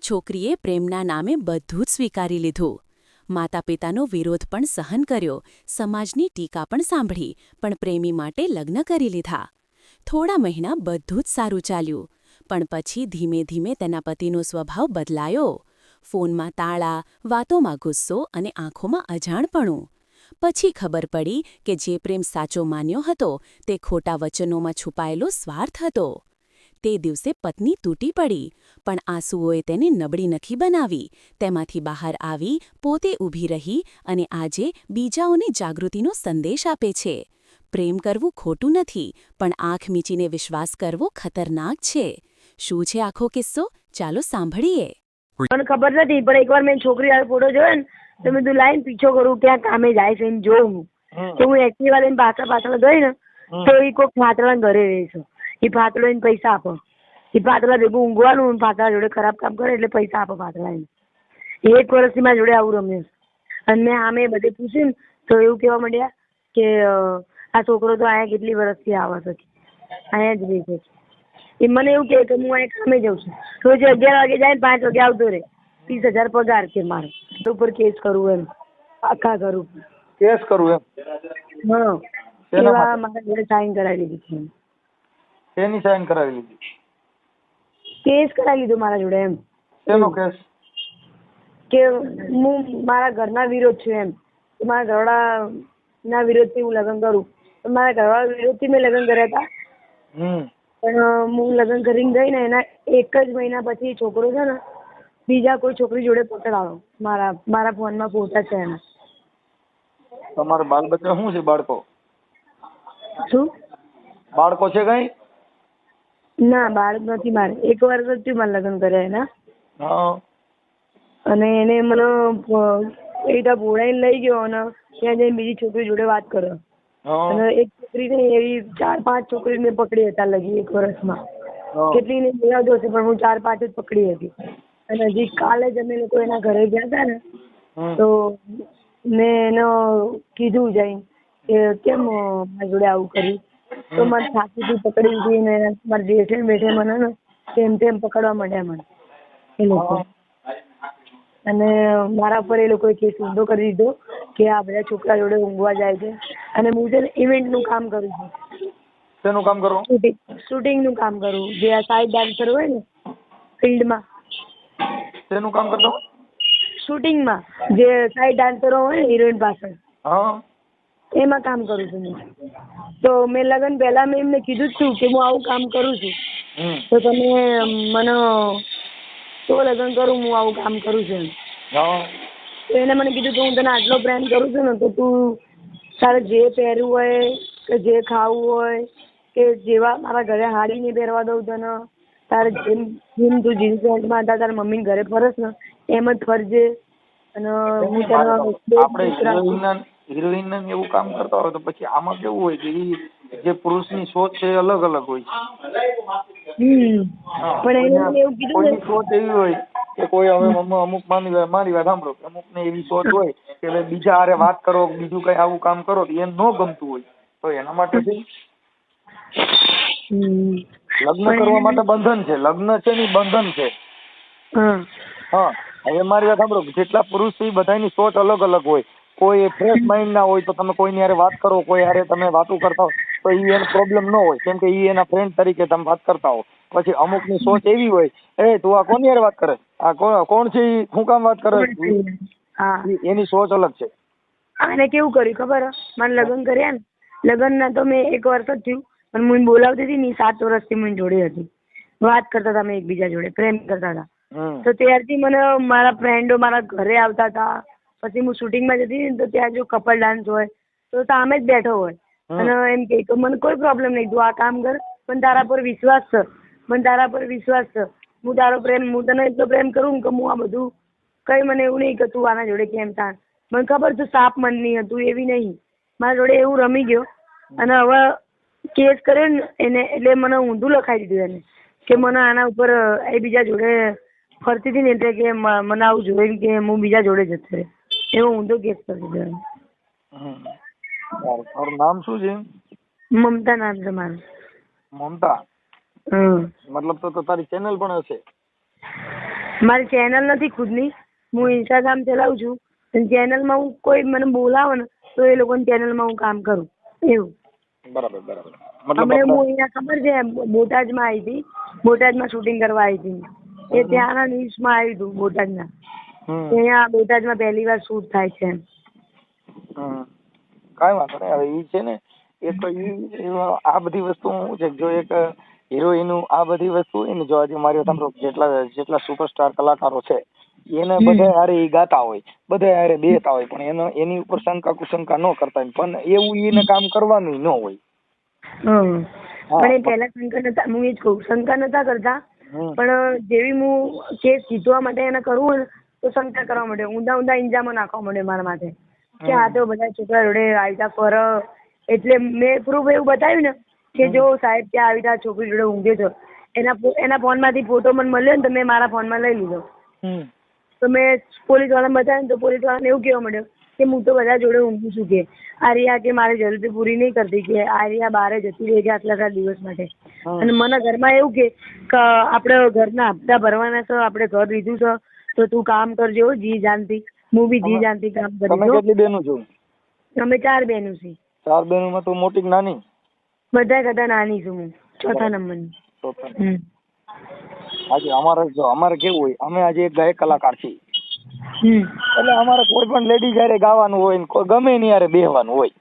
છોકરીએ પ્રેમના નામે બધું જ સ્વીકારી લીધું. માતા પિતાનો વિરોધ પણ સહન કર્યો, સમાજની ટીકા પણ સાંભળી, પણ પ્રેમી માટે લગ્ન કરી લીધા. થોડા મહિના બધું જ સારું ચાલ્યું, પણ પછી ધીમે ધીમે તેના પતિનો સ્વભાવ બદલાયો. ફોનમાં તાળા, વાતોમાં ગુસ્સો અને આંખોમાં અજાણપણું. પછી ખબર પડી કે જે પ્રેમ સાચો માન્યો હતો તે ખોટા વચનોમાં છુપાયેલો સ્વાર્થ હતો. તે દિવસે પત્ની તૂટી પડી, પણ આંસુઓએ તેને નબળી નથી બનાવી. તેમાંથી બહાર આવી, પોતે ઊભી રહી અને આજે બીજાઓને જાગૃતિનો સંદેશ આપે છે. પ્રેમ કરવું ખોટું નથી, પણ આંખ મીચીને વિશ્વાસ કરવો ખતરનાક છે. શું છે આખો કિસ્સો? ચાલો સાંભળીએ. મને ખબર નથી, પણ એકવાર મેં છોકરી વાળો ફોટો જોયો ને તો મેં લાઈન પીછો કરું ક્યાં કામે જાય છે એને જોઉં તો હું એક્ટિવા લઈને પાછળ ગઈ ને તો એ કોઈક ફાતળા ઘરે રહે છે. એ ફાતળો એને પૈસા આપો, એ ફાતળા ભેગું ઊંઘવાનું, ફાતળા જોડે ખરાબ કામ કરે એટલે પૈસા આપો ફાતળા એને. 1 વર્ષથી મારા જોડે આવું રમ્યું. અને મેં આમે બધે પૂછ્યું ને તો એવું કહેવા માંડ્યા કે આ છોકરો તો અહીંયા કેટલી વર્ષથી આવે છે, અહીંયા જ રહે છે. એ મને એવું કહે કે હું અહીંયા કામે જાઉં છું, રોજ 11 વાગે જાય ને 5 વાગે આવતો રહે. 30,000 પગાર છે મારો. ઉપર કેસ કરવું એમ, આખા ઘર ઉપર કેસ કરવું એમ? હા, એવા મારા જોડે સાઈન કરાવી લીધી છે. શેની સાઈન કરાવી લીધી? કેસ કરાવી લીધો મારા જોડે એમ. શેનો કેસ? કે હું મારા ઘરના વિરોધ છું એમ, મારા ઘરવાળાના વિરોધથી હું લગ્ન કરું. મારા ઘરવાળા વિરોધથી મેં લગ્ન કર્યા હતા, પણ હું લગ્ન કરીને ગઈ ને એના 1 જ મહિના પછી છોકરો છે ને બીજા કોઈ છોકરી જોડે પકડાયો. મારા ફોનમાં ફોટા છે એના. તમારા બાલ બચ્ચા શું છે? બાળકો? શું બાળકો છે કઈ? ના, બાળક નથી મારે. 1 વર્ષ જ થયું મારે લગ્ન કર્યા એના. હા. અને એને મને એ બોલાઈને લઈ ગયો અને ત્યાં જઈને બીજી છોકરી જોડે વાત કર્યો. અને એક છોકરી ને એવી 4-5 છોકરી મેં પકડી હતા લગી 1 વર્ષમાં. કેટલી ને યાદ હશે, પણ હું 4-5 જ પકડી હતી. અને હજી કાલે જ અમે લોકો એના ઘરે ગયા હતા ને તો મેં એને કીધું જઈને કે કેમ મારી જોડે આવું કર્યું. તો મારી સાસુથી પકડી હતી ને મારા જેઠે બેઠે મને ને તેમ તેમ પકડવા માંડ્યા મને એ લોકો. અને મારા પર એ લોકોએ કેસ ઊંધો કરી દીધો કે આ બધા છોકરા જોડે ઊંઘવા જાય છે. અને હું છે ને ઇવેન્ટનું કામ કરું છું. શેનું કામ કરો? શૂટિંગનું કામ કરું. જે આ સાઈડ ડાન્સર હોય ને ફિલ્ડમાં. શેનું કામ કરતો? શૂટિંગમાં જે સાઈડ ડાન્સરો હોય ને હિરોઈન પાછળ, હા, એમાં કામ કરું છું હું. તો મેં લગ્ન પહેલા મેં એમને કીધું જ છું કે હું આવું કામ કરું છું, તો તમે મને તો લગ્ન કરું હું આવું કામ કરું છું. તો એને મને કીધું કે હું તને આટલો પ્રેમ કરું છું ને તો તું તારે જે પહેરવું હોય કે જે ખાવું હોય કે જેવા મારા ઘરે હાડી નહીં પહેરવા દઉં તને, તારે જેમ તું જીન્સ પેન્ટમાં હતા તારા મમ્મીને ઘરે ફરસ ને એમ જ ફરજે. અને હું આપણે હિરોઈન એવું કામ કરતા હોય તો પછી આમાં કેવું હોય કે જે પુરુષની સોચ છે એ અલગ અલગ હોય છે. પણ એને એવું કીધું કોઈની સોચ એવી હોય કે કોઈ હવે અમુક મારી વાત સાંભળો, અમુક ને એવી સોચ હોય કે બીજા હારે વાત કરો, બીજું કઈ આવું કામ કરો તો એને ન ગમતું હોય, તો એના માટે લગ્ન કરવા માટે બંધન છે. લગ્ન છે ને બંધન છે. હા, હવે મારી વાત સાંભળો, જેટલા પુરુષ છે એ બધાની સોચ અલગ અલગ હોય. કોઈ ફ્રેશ માઇન્ડ ના હોય તો તમે કોઈની હારે વાત કરો, કોઈ હારે તમે વાતો કરતા હો તો એ એને પ્રોબ્લેમ ન હોય, કેમ કે એ એના ફ્રેન્ડ તરીકે તમે વાત કરતા હો. પછી અમુક ની સોચ એવી હોય, તું આ કોની હારે વાત કરે, આ કોણ છે, શું કામ વાત કરે, એની સોચ અલગ છે. આને કેવું કર્યું ખબર? મને લગ્ન કર્યા ને, લગ્ન ના તો મેં 1 વર્ષ જ થયું, પણ હું બોલાવતી હતી ને 7 વર્ષથી મને જોડે હતી. વાત કરતા હતા અમે એકબીજા જોડે, પ્રેમ કરતા હતા. તો ત્યારથી મને મારા ફ્રેન્ડો મારા ઘરે આવતા હતા. પછી હું શૂટિંગમાં જતી ને તો ત્યાં જો કપલ ડાન્સ હોય તો સામે જ બેઠો હોય અને એમ કે મને કોઈ પ્રોબ્લેમ નહીં, તું આ કામ કર, પણ તારા પર વિશ્વાસ છે, મને તારા પર વિશ્વાસ છે, હું તારો પ્રેમ, હું તને એટલો પ્રેમ કરું કે હું આ બધું કઈ મને એવું નહીં કે તું આના જોડે કેમ તાણ. મને ખબર તું સાપ મનની હતું, એવી નહીં. મારા જોડે એવું રમી ગયો અને હવે કેસ કર્યો ને એને એટલે મને ઊંધું લખાઈ દીધું એને કે મને આના ઉપર એ બીજા જોડે ફરતી હતી ને એટલે કે મને આવું જોયું કે હું બીજા જોડે જતો રહે, એવો ઊંધો કેસ કરી દીધો એને. તારું નામ શું છે? મમતા નામ છે મારું. મમતા? મતલબ તો તારી ચેનલ પણ હશે? મારી ચેનલ નથી ખુદની, હું ઇન્સ્ટાગ્રામ ચલાવું છું. ચેનલમાં હું કોઈ મને બોલાવે ને તો એ લોકોની ચેનલમાં હું કામ કરું એવું. બરાબર બરાબર. હમણાં હું અહીંયા ખબર છે બોટાદમાં આવી હતી, બોટાદમાં શૂટિંગ કરવા આવી હતી. એ ત્યાંના ન્યૂઝમાં આવ્યું હતું બોટાદના. અહીંયા બોટાદમાં પહેલી વાર શૂટ થાય છે. કાંઈ વાંધો નહીં. હવે ઈ છે ને એ તો ઈ આ બધી વસ્તુ શું છે, જો એક હિરોઈન આ બધી વસ્તુ એને જો આજે મારી સાંભળો જેટલા સુપરસ્ટાર કલાકારો છે એને બધા હારે ઈ ગાતા હોય, બધા હારે બેતા હોય, પણ એની ઉપર શંકા કુશંકા ન કરતા હોય, પણ એવું એને કામ કરવાનું ન હોય. પણ એ પહેલા શંકા નતા, હું એ જ કહું, શંકા નતા કરતા, પણ જેવી હું કેસ જીતવા માટે એને કરવું ને તો શંકા કરવા માટે ઊંધા ઇંજામો નાખવા માંડે મારા માથે કે આ તો બધા છોકરા જોડે આવતા ફર. એટલે મેં પ્રૂફ એવું બતાવ્યું ને કે જો સાહેબ ત્યાં આવી ત્યાં છોકરી જોડે ઊંઘે છો, એના ફોન માંથી ફોટો મને મળ્યો ને તો મેં મારા ફોનમાં લઈ લીધો. તો મેં પોલીસ વાળાને બતાવ્યું ને તો પોલીસ વાળાને એવું કહેવા માંડ્યો કે હું તો બધા જોડે ઊંઘું છું, કે આર્યા કે મારી જરૂરત પૂરી નહીં કરતી, કે આર્યા બહાર જતી રહી કે આટલા દિવસ માટે. અને મને ઘરમાં એવું કે આપણે ઘરના હપ્તા ભરવાના છે, આપણે ઘર લીધું છે તો તું કામ કરજો જી જાનથી. હું બી જી જાનથી કામ કરી. તમે કેટલી બહેનો છો? અમે 4 બહેનો છીએ. 4 બહેનોમાં તું મોટી કે નાની? બધા કરતા નાની છું હું, 4થા નંબરની. આજે અમારે કેવું હોય, અમે આજે એક ગાયક કલાકાર છીએ, એટલે અમારે કોઈ પણ લેડીઝ યારે ગાવાનું હોય ને ગમે એની યારે બેહવાનું હોય.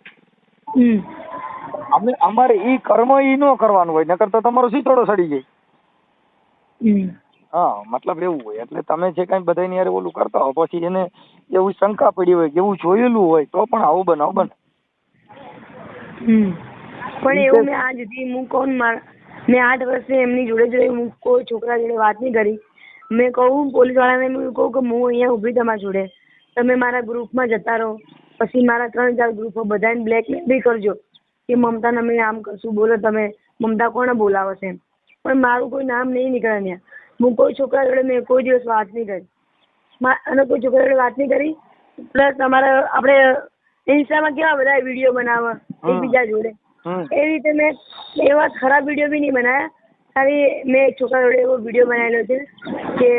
અમારે ઈ કર્મ ઈ નો કરવાનું હોય, નકર તો તમારો સીતોડો સડી જાય. હા, મતલબ એવું હોય. એટલે તમે જે કઈ બધા ની યારે ઓલું કરતા હો, પછી એને એવું શંકા પડી હોય કે એવું જોયેલું હોય તો પણ આવું બને. પણ એવું મેં આજ સુધી મેં 8 વર્ષથી એમની જોડે હું કોઈ છોકરા જોડે વાત નહીં કરી. મેં કહું પોલીસ વાળાને, મેં કહું કે હું અહીંયા ઊભી તમારા જોડે, તમે મારા ગ્રુપમાં જતા રહો, પછી મારા 3-4 ગ્રુપો બધાને બ્લેકમેલ બી કરજો કે મમતાને અમે આમ કરશું, બોલો તમે મમતા કોને બોલાવે છે, પણ મારું કોઈ નામ નહીં નીકળે ત્યાં. હું કોઈ છોકરા જોડે મેં કોઈ દિવસ વાત નહીં કરી, અને કોઈ છોકરા જોડે વાત નહીં કરી. પ્લસ અમારે આપણે ઇન્સ્ટામાં કેવા બધા વિડીયો બનાવે એકબીજા જોડે, એ રીતે મેં એવા ખરાબ વિડીયો બી નહીં બનાવ્યા. ખાલી મેં એક છોકરા જોડે એવો વિડીયો બનાવેલો છે કે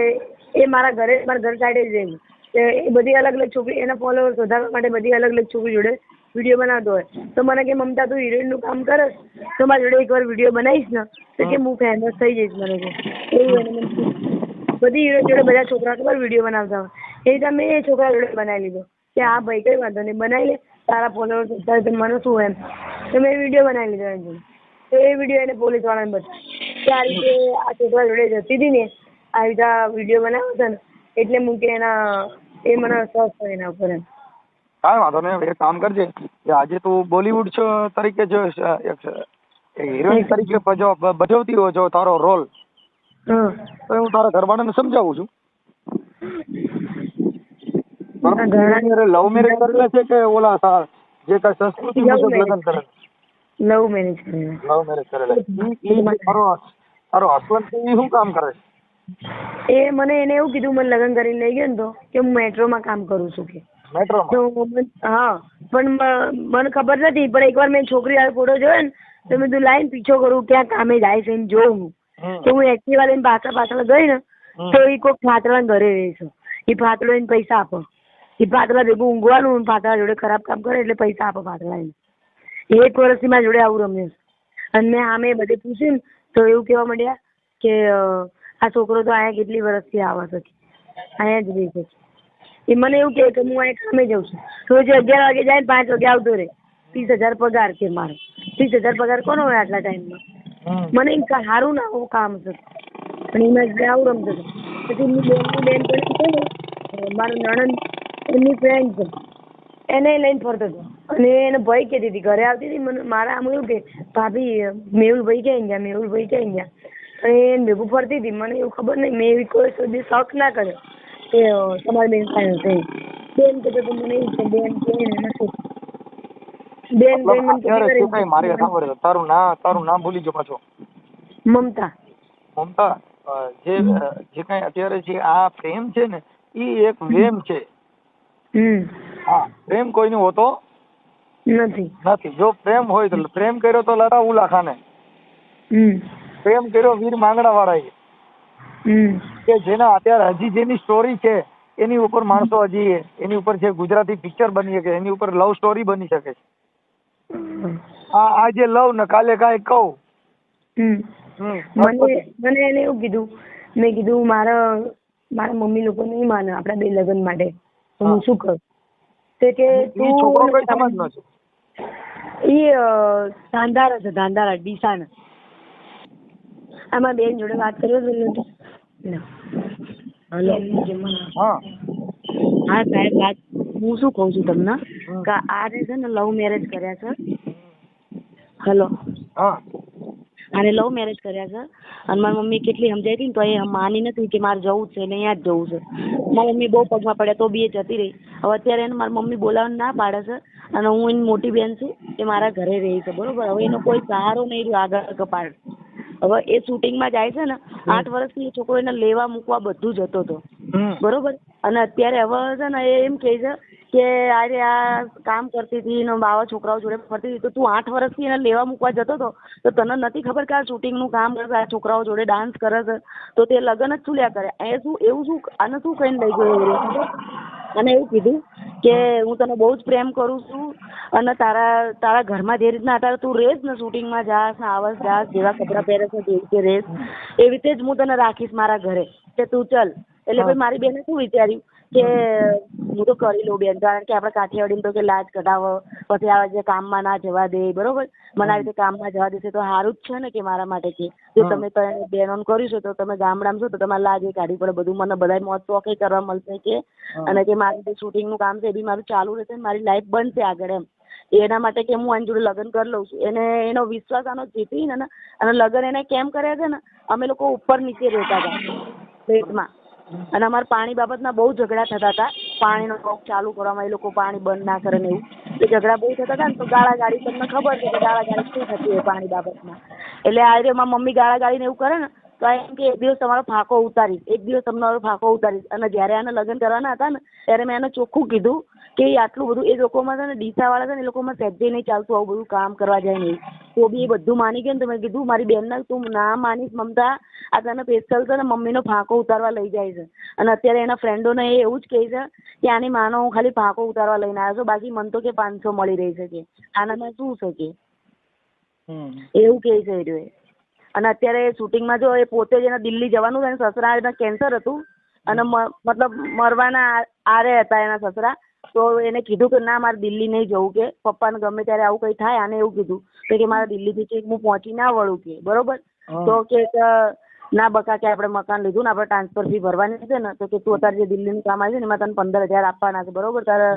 એ મારા ઘર સાઈડે જ રહેવું, એ બધી અલગ અલગ છોકરી, એના ફોલોઅર્સ વધારવા માટે બધી અલગ અલગ છોકરી જોડે વિડીયો બનાવતો હોય. તો મને કે મમતા તું હિરોઈનનું કામ કરસ તો મારા જોડે એકવાર વિડીયો બનાવીશ ને તો કે હું ફેમસ થઈ જઈશ. મને કે એવું બધી હિરોઈન જોડે બધા છોકરા ખબર વિડીયો બનાવતા હોય, એ રીતે મેં એ છોકરા જોડે બનાવી લીધો કે હા ભાઈ કઈ વાંધો નહીં, બનાવી લે, તારા ફોલોઅર્સ વધારે તો મને શું એમ. તો મેં વિડીયો બનાવી લીધો એની જોડે. તો એ વિડીયો એને પોલીસ વાળાને બતાવ્યો કે આ રીતે આ છોકરા જોડે જતી હતી ને, આવી રીતે વિડીયો બનાવ્યો હતો ને, એટલે હું કે એ મને શોખ થયો એના ઉપર એમ. કાંઈ વાંધો નહીં. એક કામ કરજે કે આજે તું બોલીવુડ તરીકે જો હિરોઈન તરીકે ભજવતી હોય જો તારો રોલ, તો હું તારા ઘરવાળાને સમજાવું છું. લવ મેરેજ કરેલા છે કે ઓલા જે કઈ સંસ્કૃતિ મુજબ લગ્ન કરેલા? લવ મેરેજ કરેલા. તારો હસબન્ડ શું કામ કરે છે? એને એવું કીધું, મને લગ્ન કરીને લઈ ગયો ને તો કે હું મેટ્રોમાં કામ કરું છું કે. મેટ્રોમાં? હા, પણ મને ખબર નથી. પણ એકવાર મેં છોકરી વાળો ફોટો જોયો ને તો મેં તું લાઈન પીછો કરું ક્યાં કામે જાય છે એમ જોઉં હું. તો હું એક્ટિવા લઈને પાછળ ગઈ ને તો એ કોઈક ફાતળા ઘરે રહે છે, એ ફાતળો એને પૈસા આપો, એ ફાતળા ભેગું ઊંઘવાનું, ફાતળા જોડે ખરાબ કામ કરે એટલે પૈસા આપો ફાતળા એને. 1 વર્ષથી મારા જોડે આવું રમે છે. અને મેં આમે બધે પૂછ્યું ને તો એવું કહેવા માંડ્યા કે આ છોકરો તો અહીંયા કેટલી વર્ષથી આવે છે, અહીંયા જ રહે છે. એ મને એવું કહે કે હું અહીંયા કામે જાઉં છું, રોજ 11 વાગે જાય ને 5 વાગે આવતો રહે, 30,000 પગાર કે મારો. 30,000 પગાર કોનો હોય આટલા ટાઈમમાં? મને એમ સારું ના આવું કામ છે, પણ એમાં જ આવું રમતો હતો. પછી બેન કરી મારો નણંદ એમની ફ્રેન્ડ છે, એને લઈને ફરતો હતો. અને એને ભાઈ કહેતી હતી, ઘરે આવતી હતી, મને મારા આમ એવું કે ભાભી મેહુલભાઈ ક્યાં ગયા, મેહુલભાઈ ક્યાં ગયા, અને એને ભેગું ફરતી હતી. મને એવું ખબર નહીં, મેં એવી કોઈ સુધી શોખ ના કર્યો કે તમારી બેન ફાઈનલ થઈ. બેન કહેતો તો મને એવું છે, બેન કહીને નથી. બેન કઈ મારી સાંભળે, તારું નામ ભૂલી ગયો પાછો. મમતા. મમતા, જે કઈ અત્યારે છે આ પ્રેમ છે ને ઈ એક વેમ છે. હા, પ્રેમ કોઈને હોતો નથી. જો પ્રેમ હોય તો પ્રેમ કર્યો તો લતા ઉલા ખાને, પ્રેમ કર્યો વીર માંગડા વાળા. કે જેના અત્યારે હજી જેની સ્ટોરી છે એની ઉપર માણસો હજી એની ઉપર છે ગુજરાતી પિક્ચર બની શકે, એની ઉપર લવ સ્ટોરી બની શકે છે. આ જે લવ ને કાલે કાંઈ કહું. મને એને એવું કીધું, મેં કીધું મારા મમ્મી લોકો નહીં માને આપણા બે લગ્ન માટે, તો હું શું કરું? તે કે તું છોકરો કઈ સમાજનો છે? એ ધાંધારા છે, ધાંધારા ડીસાના. આમાં બેન જોડે વાત કર્યો તો હેલો. હા સાહેબ, વાત હું શું કઉ છું તમને કે આ છે ને લવ મેરેજ કર્યા છે. હેલો. આને લવ મેરેજ કર્યા છે અને મારી મમ્મી કેટલી સમજાઈ હતી ને તો એ માની નથી કે મારે જવું છે ને અહીંયા જ જવું છે. મારી મમ્મી બહુ પગમાં પડ્યા તો બી એ જતી રહી. હવે અત્યારે એને મારી મમ્મી બોલાવવાનું ના પાડે છે અને હું એની મોટી બેન છું, એ મારા ઘરે રહી છે બરોબર. હવે એનો કોઈ સહારો નહીં રહ્યો આગળ કપાળ. હવે એ શૂટિંગમાં જાય છે ને, 8 વર્ષથી એ છોકરો એને લેવા મૂકવા બધું જતો હતો બરોબર. અને અત્યારે હવે છે ને એ એમ કહે છે કે આજે આ કામ કરતી હતી ને બાવા છોકરાઓ જોડે ફરતી હતી, તો તું 8 વર્ષથી એને લેવા મૂકવા જતો હતો તો તને નથી ખબર કે આ શૂટિંગનું કામ કરે છે, આ છોકરાઓ જોડે ડાન્સ કરે છે, તો તે લગ્ન જ છૂલ્યા કરે. એ શું એવું શું આને શું કહીને લઈ ગયો? અને એવું કીધું કે હું તને બહુ જ પ્રેમ કરું છું અને તારા ઘરમાં જે રીતના અત્યારે તું રેસ ને શૂટિંગમાં જાસ ને આવસ જાસ, જેવા કપડાં પહેરે છે જેવી રીતે રેસ એવી રીતે જ હું તને રાખીશ મારા ઘરે, કે તું ચલ. એટલે ભાઈ મારી બેને શું વિચાર્યું કે હું તો કરી લઉં બેન, કારણ કે આપણે કાઠિયાવાડીને તો કે લાજ કઢાવો, પછી આવે છે કામમાં ના જવા દે બરોબર. મને આવી રીતે કામમાં જવા દેશે તો સારું જ છે ને કે મારા માટે કે જો તમે બહેનોને કર્યું છે તો તમે ગામડામાં છો તો તમારે લાજે કાઢવી પડે બધું, મને બધા મોજ શોખ કરવા મળશે કે, અને કે મારું જે શૂટિંગનું કામ છે એ બી મારું ચાલુ રહેશે, મારી લાઈફ બનશે આગળ એમ. એના માટે કે હું આની જોડે લગ્ન કરી લઉં છું. એને એનો વિશ્વાસ આનો જીતી ને અને લગ્ન એને કેમ કર્યા છે ને, અમે લોકો ઉપર નીચે રહેતા હતા ફ્લેટમાં અને અમારે પાણી બાબતના બહુ ઝઘડા થતા હતા. પાણીનો પંપ ચાલુ કરવામાં એ લોકો પાણી બંધ ના કરે ને એવું એ ઝઘડા બહુ થતા હતા ને, તો ગાળાગાળી તમને ખબર છે કે ગાળાગાળી શું થતી હોય પાણી બાબતમાં. એટલે આ રીતે મારી મમ્મી ગાળાગાળીને એવું કરે ને તો એમ કે એક દિવસ તમારો ફાંકો ઉતારીશ, એક દિવસ તમારો ફાંકો ઉતારીશ. અને જ્યારે આને લગ્ન કરવાના હતા ને ત્યારે મેં એને ચોખ્ખું કીધું કે આટલું બધું એ લોકોમાં છે ને ડીસાવાળા છે ને એ લોકોમાં સહેજે નહીં ચાલતું આવું બધું કામ કરવા જાય નહીં, તો બી એ બધું માની ગયો ને. તો મેં કીધું મારી બેનને તું ના માનીશ મમતા, આ તને સ્પેશિયલ છે ને મમ્મીનો ફાંકો ઉતારવા લઈ જાય છે. અને અત્યારે એના ફ્રેન્ડોને એ એવું જ કહે છે કે આની માનો હું ખાલી ફાંકો ઉતારવા લઈને આવ્યો છું, બાકી મને તો કે 500 મળી રહી છે કે આનામાં શું છે કે એવું કહે છે એ. અને અત્યારે શૂટિંગમાં જો એ પોતે જ એને દિલ્હી જવાનું છે, એના સસરા એના કેન્સર હતું અને મતલબ મરવાના આરે હતા એના સસરા. તો એને કીધું કે ના મારે દિલ્હી નહીં જવું, કે પપ્પાને ગમે ત્યારે આવું કંઈ થાય. આને એવું કીધું કે મારે દિલ્હીથી કે હું પહોંચી ના વળું કે બરોબર. તો કે ના બકા કે આપણે મકાન લીધું ને આપણે ટ્રાન્સફર ફી ભરવાની છે ને, તો કે તું અત્યારે જે દિલ્હીનું કામ આવ્યું ને એમાં તને 15,000 આપવાના છે બરોબર. તારે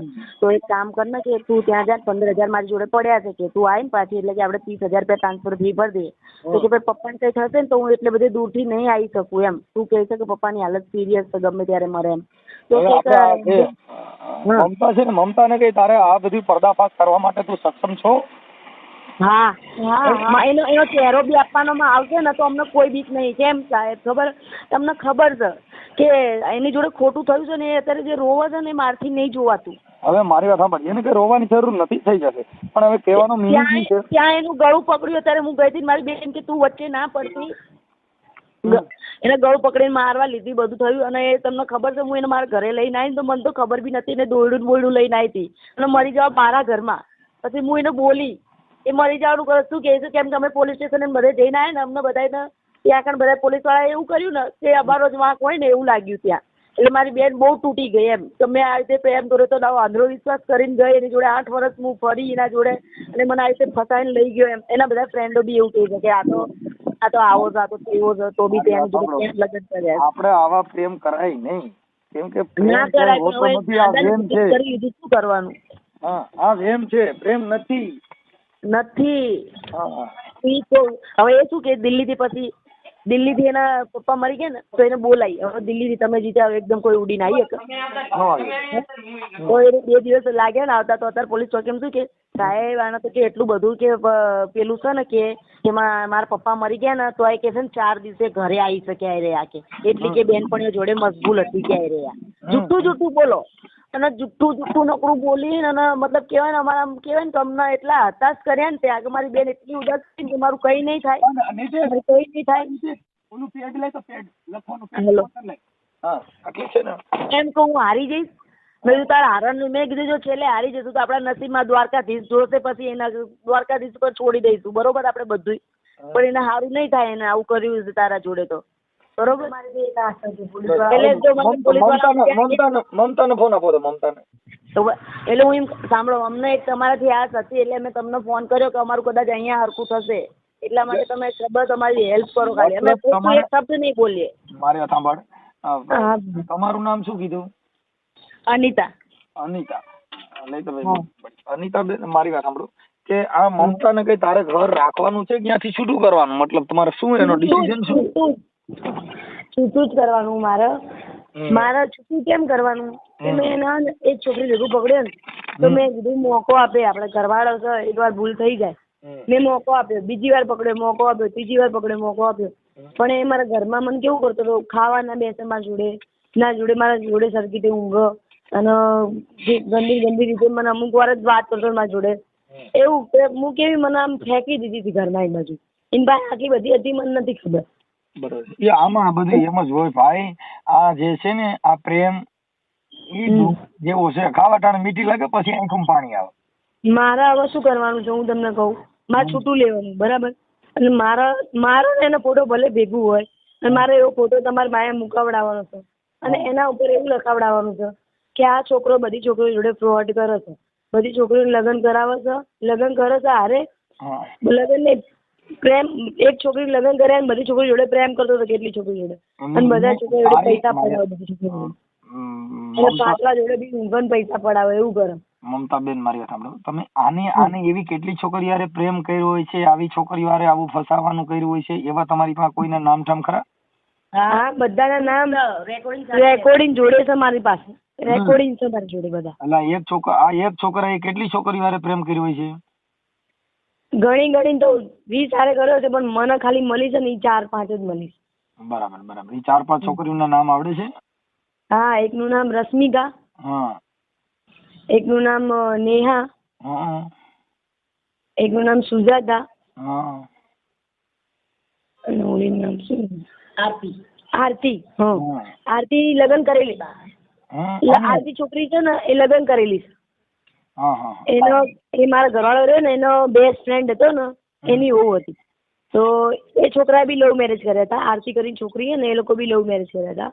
તો એક કામ કર ને કે તું ત્યાં જા, 15,000 મારી જોડે પડ્યા છે કે તું આવીને પાછી એટલે કે આપણે 30,000 રૂપિયા ટ્રાન્સફર ફી ભરી દઈએ. તો કે ભાઈ પપ્પાને કંઈ થશે ને તો હું એટલે બધી દૂરથી નહીં આવી શકું એમ. તું કહે છે કે પપ્પાની હાલત સિરિયસ છે, ગમે ત્યારે મરે એમ. તો મમતા છે ને, મમતાને કઈ તારે આ બધી પર્દાફાશ કરવા માટે તું સક્ષમ છો? હા એનો ચહેરો બી આપવાનો આવશે ને તો અમને કોઈ બીક નહીં. કેમ સાહેબ ખબર તમને ખબર છે કે એની જોડે ખોટું થયું છે ને એ અત્યારે જે રોવા છે ને એ મારથી નહીં જોવાતું. હવે મારી વાત સાંભળ, એને કઈ રોવાની જરૂર નથી, થઈ જશે. પણ હવે કહેવાનો મીનિંગ છે ત્યાં એનું ગળું પકડ્યું. અત્યારે હું ગઈ હતી મારી બેન કે તું વચ્ચે ના પડતી, એને ગળું પકડીને મારવા લીધી, બધું થયું. અને એ તમને ખબર છે હું એને મારા ઘરે લઈને આવી તો મને તો ખબર બી નથી, એને દોરડું બોરડું લઈને આવી હતી અને મરી જવા મારા ઘરમાં. પછી હું એને બોલી એ મરી જવાનું કરે શું કહે છે, કેમ કે અમે પોલીસ સ્ટેશન બધે જઈને આવ્યા ને અમને બધાને ત્યાં આગળ બધા પોલીસવાળાએ એવું કર્યું ને કે અમારો જ વાંક હોય ને એવું લાગ્યું ત્યાં. એટલે મારી બેન બહુ તૂટી ગઈ એમ. તો મેં આ રીતે પ્રેમ કર્યો તો આંધળો વિશ્વાસ કરીને ગઈ એની જોડે 8 વર્ષ હું ફરી એના જોડે અને મને આ રીતે ફસાઈને લઈ ગયો એમ. એના બધા ફ્રેન્ડો બી એવું કહે છે કે આ તો આવો છે, આ તો તેવો છે, તો બી તેની જોડે કેમ લગ્ન કર્યા. આપણે આવા પ્રેમ કરાય નહીં, કેમ કે ના કરાય. શું કરવાનું? હા આ વેમ છે, પ્રેમ નથી. હવે એ શું કે દિલ્હીથી એના પપ્પા મરી ગયા ને તો એને બોલાવી. હવે દિલ્હીથી તમે જીતા એકદમ કોઈ ઉડીને આવી શકે તો એને 2 દિવસ લાગ્યા ને આવતા. તો અત્યારે પોલીસ ચોકી શું કે સાહેબ આને તો કે એટલું બધું કે પેલું છે ને કે મારા પપ્પા મરી ગયા ને તો એ કે છે ને 4 દિવસે ઘરે આવી શકે આ રહ્યા કે એટલી કે બેનપણીઓ જોડે મશગુલ હતી કે આ રહ્યા. જુઠ્ઠું બોલો અને જુઠ્ઠું નકરું બોલીને અને મતલબ કહેવાય ને અમારા કહેવાય ને તો અમને એટલા હતાશ કર્યા ને ત્યાં કે મારી બેન એટલી ઉદાસ થઈ કે મારું કંઈ નહીં થાય, કંઈ નહીં થાય. ઓલું પેડ લે તો પેડ લખવાનું હેલો. હા આટલી છે ને એમ કહું હું હારી જઈશ. મેં કીધું તારા હારવાનું. મેં કીધું જો છેલ્લે હારી જશું તો આપણા નસીબમાં દ્વારકાધીશ જોશે, પછી એના દ્વારકાધીશ પર છોડી દઈશું, બરોબર આપણે બધું. પણ એને સારું નહીં થાય, એને આવું કર્યું છે તારા જોડે તો, બરોબર. એટલે જો મને પોલીસવાળા મમતાનો ફોન આપો તો મમતાને. એટલે હું એમ સાંભળો, અમને એક તમારાથી આસ હતી એટલે મેં તમને ફોન કર્યો કે અમારું કદાચ અહીંયા હરખું થશે, એટલા માટે તમે બસ અમારી હેલ્પ કરો ખાલી. અમે કોઈ એક શબ્દ નહીં બોલીએ. મારી વાત સાંભળ, તમારું નામ શું કીધું? અનિતા. અનિતા. અનિતા બેન મારી વાત સાંભળો કે આ મમતાને કઈ તારે ઘર રાખવાનું છે, ક્યાંથી છૂટું કરવાનું, મતલબ તમારે શું એનો ડિસિઝન શું? છૂટું જ કરવાનું મારે છૂટું કેમ કરવાનું કે મેં એના એક છોકરી ભેગું પકડ્યો ને તો મેં કીધું મોકો આપે, આપણે ઘરવાળો છે, એક વાર ભૂલ થઈ જાય. મેં મોકો આપ્યો, બીજી વાર પકડ્યો, મોકો આપ્યો, ત્રીજી વાર પકડ્યો, મોકો આપ્યો. પણ એ મારા ઘરમાં મને કેવું કરતો હતો, ખાવા ના બેસે મારા જોડે, ના જોડે મારા જોડે સરખી રીતે ઊંઘ, અને ગંદી રીતે મને અમુક વાર જ વાત કરતો મારા જોડે. એવું હું કેવી મને આમ ફેંકી દીધી હતી ઘરમાં એ બાજુ. એની પાસે આટલી બધી હતી મને નથી ખબર. બરોબર. એ આમાં આ બધું એમ જ હોય ભાઈ. આ જે છે ને આ પ્રેમ જેવો છે, ખાવા ટાણે મીઠી લાગે પછી આંખમાં પાણી આવે. મારે હવે શું કરવાનું છે હું તમને કહું, મારે છૂટું લેવાનું બરાબર. અને મારો ને એનો ફોટો ભલે ભેગું હોય, અને મારે એવો ફોટો તમારી માએ મુકાવડાવવાનો છે, અને એના ઉપર એવું લખાવડાવવાનું છે કે આ છોકરો બધી છોકરીઓ જોડે ફ્રોડ કરે છે, બધી છોકરીઓને લગ્ન કરાવે છે, લગ્ન કરે છે, હારે લગ્ન ને પ્રેમ, એક છોકરી લગ્ન કર્યા બધી છોકરી જોડે પ્રેમ કરતો હતો, કેટલી છોકરી જોડે, અને બધા છોકરી જોડે પૈસા પડાવે, બધી છોકરી જોડે, અને પાટલા જોડે બી ઊંઘન પૈસા પડાવે, એવું કરે. મમતાબેન મારી વાત સાંભળો, તમે આને એવી કેટલી છોકરીઓ હારે પ્રેમ કર્યો હોય છે, આવી છોકરીઓ હારે આવું ફસાવાનું કર્યું હોય છે, એવા તમારી પાસે કોઈના નામ ઠામ ખરા? હા, બધાના નામ રેકોર્ડિંગ જોડે છે મારી પાસે, રેકોર્ડિંગ છે મારી જોડે બધા. એટલે એક છોકરાએ કેટલી છોકરીઓ હારે પ્રેમ કર્યો હોય છે? ગણી તો 20 હારે કર્યો છે, પણ મને ખાલી મળી છે ને 4-5 જ મળી. બરાબર. એ 4-5 છોકરીઓના નામ આવડે છે? હા, એકનું નામ રશ્મિકા, હા, એકનું નામ નેહા, હા, એકનું નામ સુજાતા, હા, અને ઓલીનું નામ શું? આરતી. હા, આરતી લગ્ન કરેલી. આરતી છોકરી છે ને એ લગ્ન કરેલી છે. એનો એ મારા ઘરવાળો રહ્યો ને, એનો બેસ્ટ ફ્રેન્ડ હતો ને, એની વહુ હતી. તો એ છોકરા બી લવ મેરેજ કર્યા હતા. આરતી કરીને છોકરી ને એ લોકો બી લવ મેરેજ કર્યા હતા.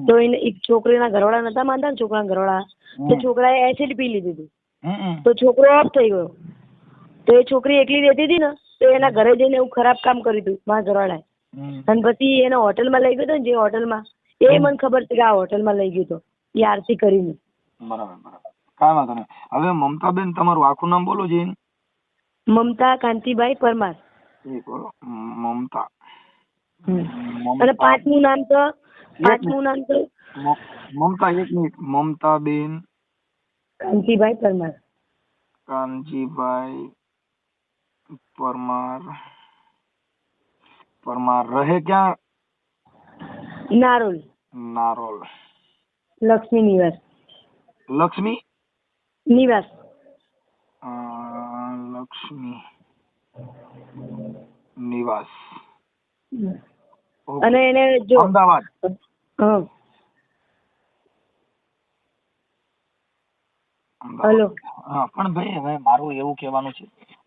તો એને એક છોકરીના ઘરવાળા નતા માનતા ને, છોકરાના ઘરવાળા, તો છોકરાએ એસિડ પી લીધું હતું, તો છોકરો ઓફ થઈ ગયો. તો એ છોકરી એકલી રહેતી હતી ને, તો એના ઘરે જઈને એવું ખરાબ કામ કર્યું હતું મારા ઘરવાળાએ. અને પછી એને હોટલમાં લઈ ગયો હતો ને, જે હોટલમાં, એ મને ખબર છે કે આ હોટલમાં લઈ ગયો હતો એ આરતી કરીને. બરાબર. કાંઈ વાંધો નહીં. હવે મમતાબેન તમારું આખું નામ બોલો છે? મમતા કાંતિભાઈ પરમાર. મમતા. અને પાંચમું નામ છે મમતા. એક મિનિટ. મમતાબેન કાંતિભાઈ પરમાર. કાનજીભાઈ પરમાર રહે ક્યાં? નારોલ. લક્ષ્મી નિવાસ. લક્ષ્મી નિવાસ. અને એને જો અમદાવાદ. હેલો. હા, પણ ભાઈ હવે મારું એવું કહેવાનું છે,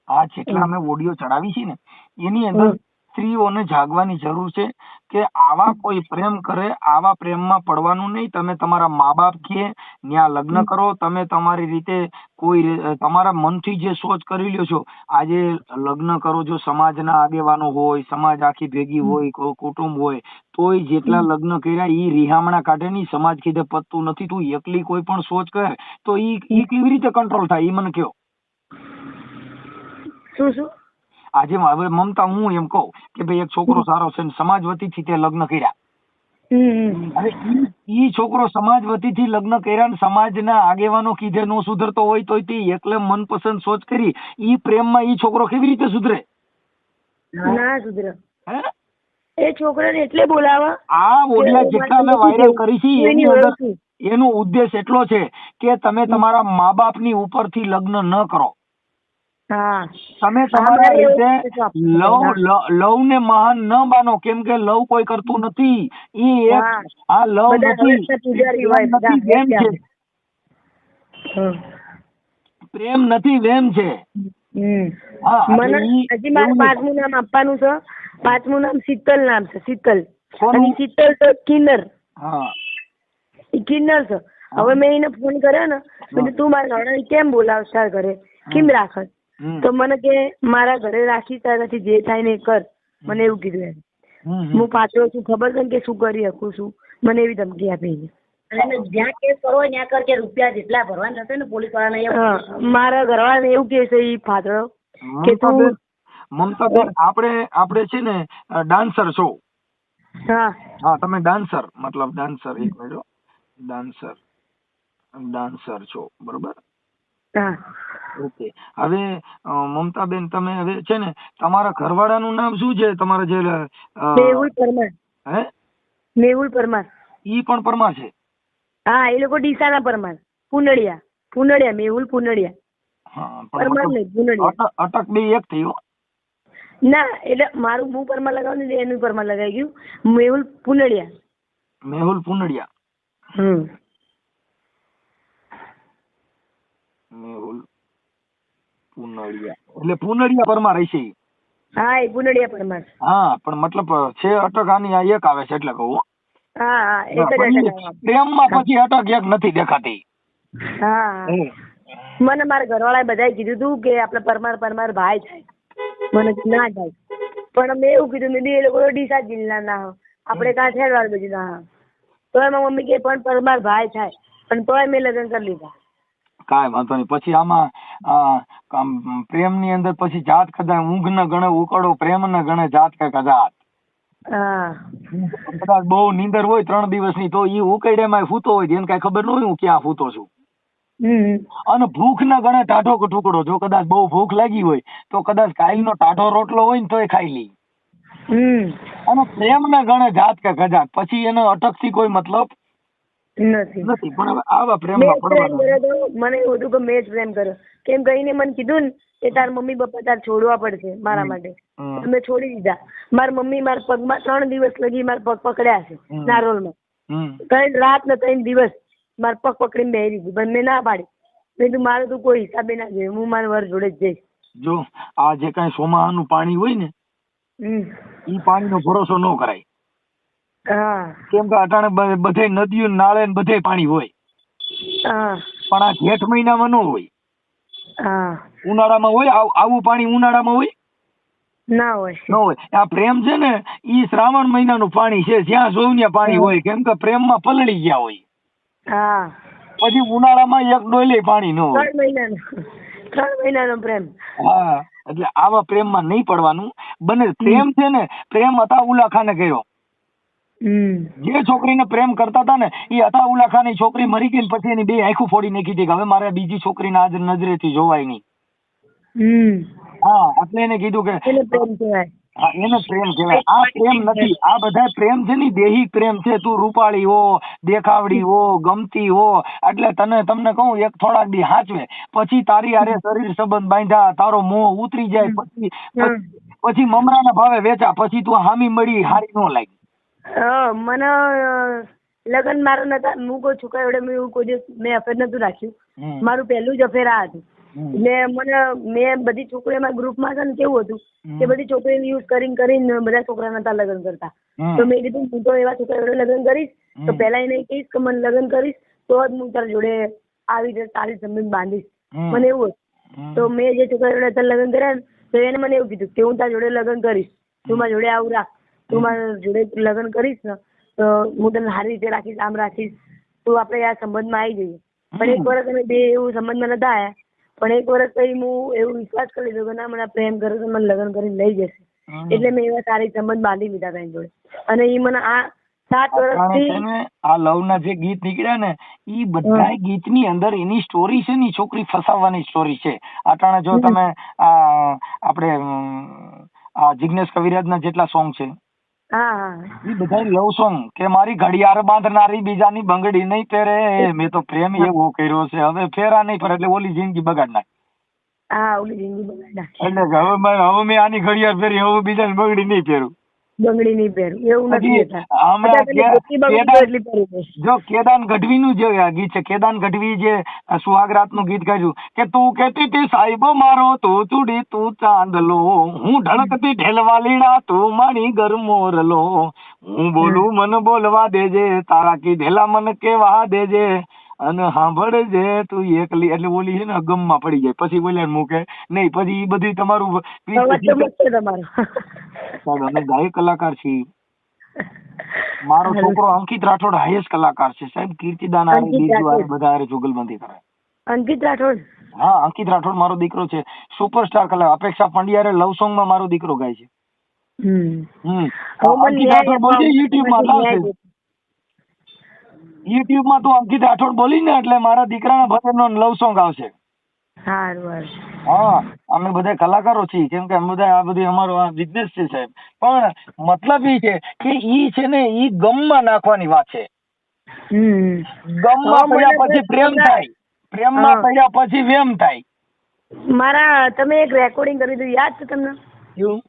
આ જેટલા અમે ઓડિયો ચડાવી છે ને, એની અંદર સ્ત્રીઓને જાગવાની જરૂર છે કે આવા કોઈ પ્રેમ કરે, આવા પ્રેમમાં પડવાનું નહીં. તમે તમારા મા બાપ કે ત્યાં લગ્ન કરો, તમે તમારી રીતે કોઈ તમારા મનથી જે સોચ કરી લ્યો છો, આજે લગ્ન કરો, જો સમાજના આગેવાનો હોય, સમાજ આખી ભેગી હોય, કુટુંબ હોય, તોય જેટલા લગ્ન કર્યા ઈ રિહામણા કાઢે નહીં, સમાજ કીધે પતતું નથી. તું એકલી કોઈ પણ સોચ કરે તો ઈ કેવી રીતે કંટ્રોલ થાય, ઈ મને કહો. શું આજે હવે મમતા, હું એમ કહું કે ભાઈ એક છોકરો સારો છે, સમાજ વતીથી તે લગ્ન કર્યા, હવે ઈ છોકરો સમાજ વતીથી લગ્ન કર્યા, સમાજના આગેવાનો કીધે નો સુધરતો હોય તો તે એકલે મનપસંદ સોચ કરી, ઈ પ્રેમમાં ઈ છોકરો કેવી રીતે સુધરે? ના સુધરે. એ છોકરાને એટલે બોલાવા, આ ઓડિયા જેટલા મેં વાયરલ કરી છે એની અંદર એનો ઉદ્દેશ એટલો છે કે તમે તમારા મા બાપની ઉપરથી લગ્ન ન કરો. હા તમે તમારા અમારે એવું રીતે છે તો લવ ને મહાન ન માનો, કેમ કે લવ કોઈ કરતું નથી. ઈ એક હા. આ લવ બધા નથી, હવેસના પૂજારી હોય, પ્રેમ બધા નથી, વેમ છે. હવેસના. પ્રેમ નથી, વેમ છે. હા, એટલે મને ઈ હજી મારે એવું નહીં. 5મું નામ આપવાનું છે. 5મું નામ શીતલ નામ છે, શીતલ. કોનું? અને શીતલ તો કિન્નર. હા ઈ કિન્નર છે. હવે મેં એને ફોન કર્યો ને, મેં તું મારા ઘરે કેમ બોલાવશ તારા ઘરે, કેમ રાખસ? તો મને કે મારા ઘરે રાખી તારાથી જે થાય ને એ કર, મને એવું કીધું એમ. હું પાછળ છું, ખબર છે ને કે શું કરી શકું છું, મને એવી ધમકી આપી છે. જ્યાં કેસ કરવો હોય ત્યાં કર, કે રૂપિયા જેટલા ભરવાના થશે ને પોલીસ વાળાને મારા ઘરવાળાને એવું કે છે ઈ ફાદરો કે તું મમતાબેન, આપણે છે ને ડાન્સર છો. હા હા, તમે ડાન્સર, મતલબ ડાન્સર, એક મિનિટ, ડાન્સર છો, બરોબર? હા ઓકે. હવે મમતાબેન, તમે હવે છે ને તમારા ઘરવાળાનું નામ શું છે? તમારા જે મેહુલ પરમાર. હે? મેહુલ પરમાર. ઈ પણ પરમાર છે? હા, એ લોકો ડીસાના પરમાર, પુનડિયા, મેહુલ પુનડિયા. હા, પરમાર નહીં, પુનડિયા. અટક બે એક થયો. ના, એટલે મારું હું પરમાર લગાવું ને એનું પરમાર લગાઈ ગયું. મેહુલ પુનડિયા. મેહુલ પુનડિયા. મેહુલ પુનડિયા એટલે પુનડિયા પરમાર હશે. હા, એ પુનડિયા પરમાર. હા, પણ મતલબ છે અટક આની આ એક આવે છે એટલે કહું. હા હા, એક જ અટક. પ્રેમમાં પછી અટક એક નથી દેખાતી. હા, મને મારા ઘરવાળાએ બધાએ કીધું તું કે આપણે પરમાર ભાઈ થાય. મને ના થાય, પણ મેં એવું કીધું, મેં એ લોકો ડીસા જિલ્લા ના, આપણે કાંઠિયાવાડ બાજુ ના. તોય મારી મમ્મી કે પણ પરમાર ભાઈ થાય, પણ તોય મેં લગ્ન કરી લીધા. કાંઈ વાંધો નહીં. પછી આમાં પ્રેમ ની અંદર પછી જાત કદાચ ઊંઘ ન ગણે ઉકળો, પ્રેમ ન ગણે જાત કે કદાચ. હા કદાચ બહુ નીંદર હોય 3 દિવસની, તો ઈ ઉકળ્યામાં ફૂતો હોય, એને કઈ ખબર ન હોય હું ક્યાં ફૂતો છું. અને ભૂખ ના ગણે ટાઢો ટુકડો, જો કદાચ બહુ ભૂખ લાગી હોય તો કદાચ કાલ નો ટાઢો રોટલો હોય ને તોય ખાઈ લી. અને પ્રેમ ના ગણે જાત કે ગજાત, પછી એનો અટક થી કોઈ મતલબ નથી. પણ હવે આવા પ્રેમમાં પડવાનું. મને એવું હતું કે મેં જ પ્રેમ કર્યો, કેમ કહીને મને કીધું ને કે તાર મમ્મી પપ્પા તાર છોડવા પડશે મારા માટે, મેં છોડી દીધા. મારા મમ્મી મારા પગમાં 3 દિવસ લગી મારા પગ પકડ્યા છે નારોલમાં. 3 રાત ને 3 દિવસ મારા પગ પકડીને બેહી દીધી, પણ મેં ના પાડી. મેં તું મારે તું કોઈ હિસાબે ના જોઈએ, હું મારા વર જોડે જ જઈશ. જો આ જે કઈ સોમાહાનું પાણી હોય ને, ઈ પાણીનો ભરોસો ન કરાય. કેમ કે અટાણે બધે નદીઓ નાળે બધે પાણી હોય, પણ આ જેઠ મહિનામાં ન હોય. ઉનાળામાં હોય આવું પાણી, ઉનાળામાં હોય ના હોય. ન હોય. આ પ્રેમ છે ને ઈ શ્રાવણ મહિનાનું પાણી છે, જ્યાં જોયું ત્યાં પાણી હોય, કેમ કે પ્રેમમાં પલળી ગયા હોય. પછી ઉનાળામાં એક ડોલે પાણી ન હોય. 3 મહિનાનો પ્રેમ. હા, એટલે આવા પ્રેમમાં નહીં પડવાનું. બને પ્રેમ છે ને, પ્રેમ અતાઉલ્લા ખાને કર્યો. જે છોકરીને પ્રેમ કરતા હતા ને, એ અતાઉલ્લા ખાન ની છોકરી મરી ગઈ, પછી એની 2 આંખો ફોડી નાખી હતી કે હવે મારે બીજી છોકરીને આજ નજરેથી જોવાય નહીં. હા, એટલે એને કીધું કે એને પ્રેમ કહેવાય. આ પ્રેમ નથી. આ બધા પ્રેમ છે ને દેહી પ્રેમ છે. તું રૂપાળી હો, દેખાવડી હો, ગમતી હો, એટલે તમને કહું એક થોડાક દી હાચવે, પછી તારી હારે શરીર સંબંધ બાંધ્યા, તારો મોહ ઉતરી જાય, પછી મમરાના ભાવે વેચા, પછી તું હામી મળી હારી ન લાગી. મને લગ્ન મારા નતા, હું કોઈ છોકરા જોડે મેં અફેર નતું રાખ્યું. મારું પહેલું જ અફેર આ હતું. એટલે મેં બધી છોકરીઓ મારા ગ્રુપમાં છે ને કેવું હતું કે બધી છોકરીઓ યુઝ કરીને બધા છોકરા નતા લગ્ન કરતા. તો મેં કીધું હું તો એવા છોકરા જોડે લગ્ન કરીશ, તો પેલા એને કહીશ કે મને લગ્ન કરીશ તો જ હું તારા જોડે આવી રીતે સારી સંબંધ બાંધીશ. મને એવું હતું. તો મેં જે છોકરા જોડે લગ્ન કર્યા ને, તો એને મને એવું કીધું કે હું તારા જોડે લગ્ન કરીશ, તું મારા જોડે આવું રાખ, તું મારા જોડે લગ્ન કરીશ ને તો હું તને સારી રીતે રાખીશ, આમ રાખીશ, તું આપણે આ સંબંધમાં આવી જઈએ. પણ 1 વર્ષ અમે 2 એવું સંબંધમાં નતા આવ્યા. પણ 1 વર્ષ પછી હું એવું વિશ્વાસ કરી લીધો કે ના, મને પ્રેમ કરે તો મને લગ્ન કરીને લઈ જશે. એટલે મેં એવા સારી સંબંધ બાંધી લીધા એની જોડે. અને એ મને આ 7 વર્ષથી આ લવ ના જે ગીત નીકળ્યા ને, ઈ બધા ગીતની અંદર એની સ્ટોરી છે ને, છોકરી ફસાવવાની સ્ટોરી છે. અટાણે જો તમે આપણે આ જિગ્નેશ કવિરાજ ના જેટલા સોંગ છે, ઈ બધા લવ સોંગ, કે મારી ઘડિયાળ બાંધનારી બીજાની બંગડી નહીં પહેરે, મેં તો પ્રેમ એવો કર્યો છે, હવે ફેરા નહીં ફરે, એટલે ઓલી જિંદગી બગાડ નાખે. હા ઓલી જિંદગી બગાડી નાખી. એટલે કે હવે મેં આની ઘડિયાળ પહેરી, હવે બીજાને બગડી નહીં પહેરું. બંગડી નહીં પહેરું એવું નથી પછી હોતા. હમણાં અત્યારે જેટલી બગડી હોય એટલી પહેરવી પડે. જો કેદાન ગઢવીનું જે ગીત છે, કેદાન ગઢવી જે સુહાગરાતનું ગીત ગાયું કે તું કહેતી તી સાહેબો મારો, તું ચૂડી તું ચાંદલો, હું ઢળકતી ઢેલવાલીડા તું મારી ગરમોરલો, હું બોલું મન બોલવા દેજે, તારા કીધેલા મન કેવા દેજે, અને સાંભળજે તું એકલી. એટલે ઓલી છે ને ગમમાં પડી જાય, પછી બોલ્યા મૂકે નહીં. પછી એ બધી તમારું અવાજ તો મસ્ત છે તમારો. અમે ગાયક કલાકાર છીએ. મારો છોકરો અંકિત રાઠોડ હાઈએસ્ટ કલાકાર છે સાહેબ. કીર્તિદાન આરે, બીજું આરે, બધા આરે જુગલબંધી કરે. અંકિત રાઠોડ? હા, અંકિત રાઠોડ મારો દીકરો છે, સુપરસ્ટાર કલાકાર. અપેક્ષા પંડ્યા લવ સોંગ માં મારો દીકરો ગાય છે. અંકિત રાઠોડ બોલજે યુટ્યુબ માં આવશે. યુટ્યુબ માં તું અંકિત રાઠોડ બોલી ને એટલે મારા દીકરાના ભજનનો લવ સોંગ આવશે. સારું. હા, અમે બધા કલાકારો છીએ, કેમ કે અમે બધા આ બધી અમારો આ બિઝનેસ છે સાહેબ. પણ મતલબ એ છે કે ઈ છે ને ઈ ગમમાં નાખવાની વાત છે. ગમમાં પડ્યા પછી પ્રેમ થાય, પ્રેમમાં પડ્યા પછી વેમ થાય. મારા તમે એક રેકોર્ડિંગ કરી દીધું, યાદ છે તમને? શું?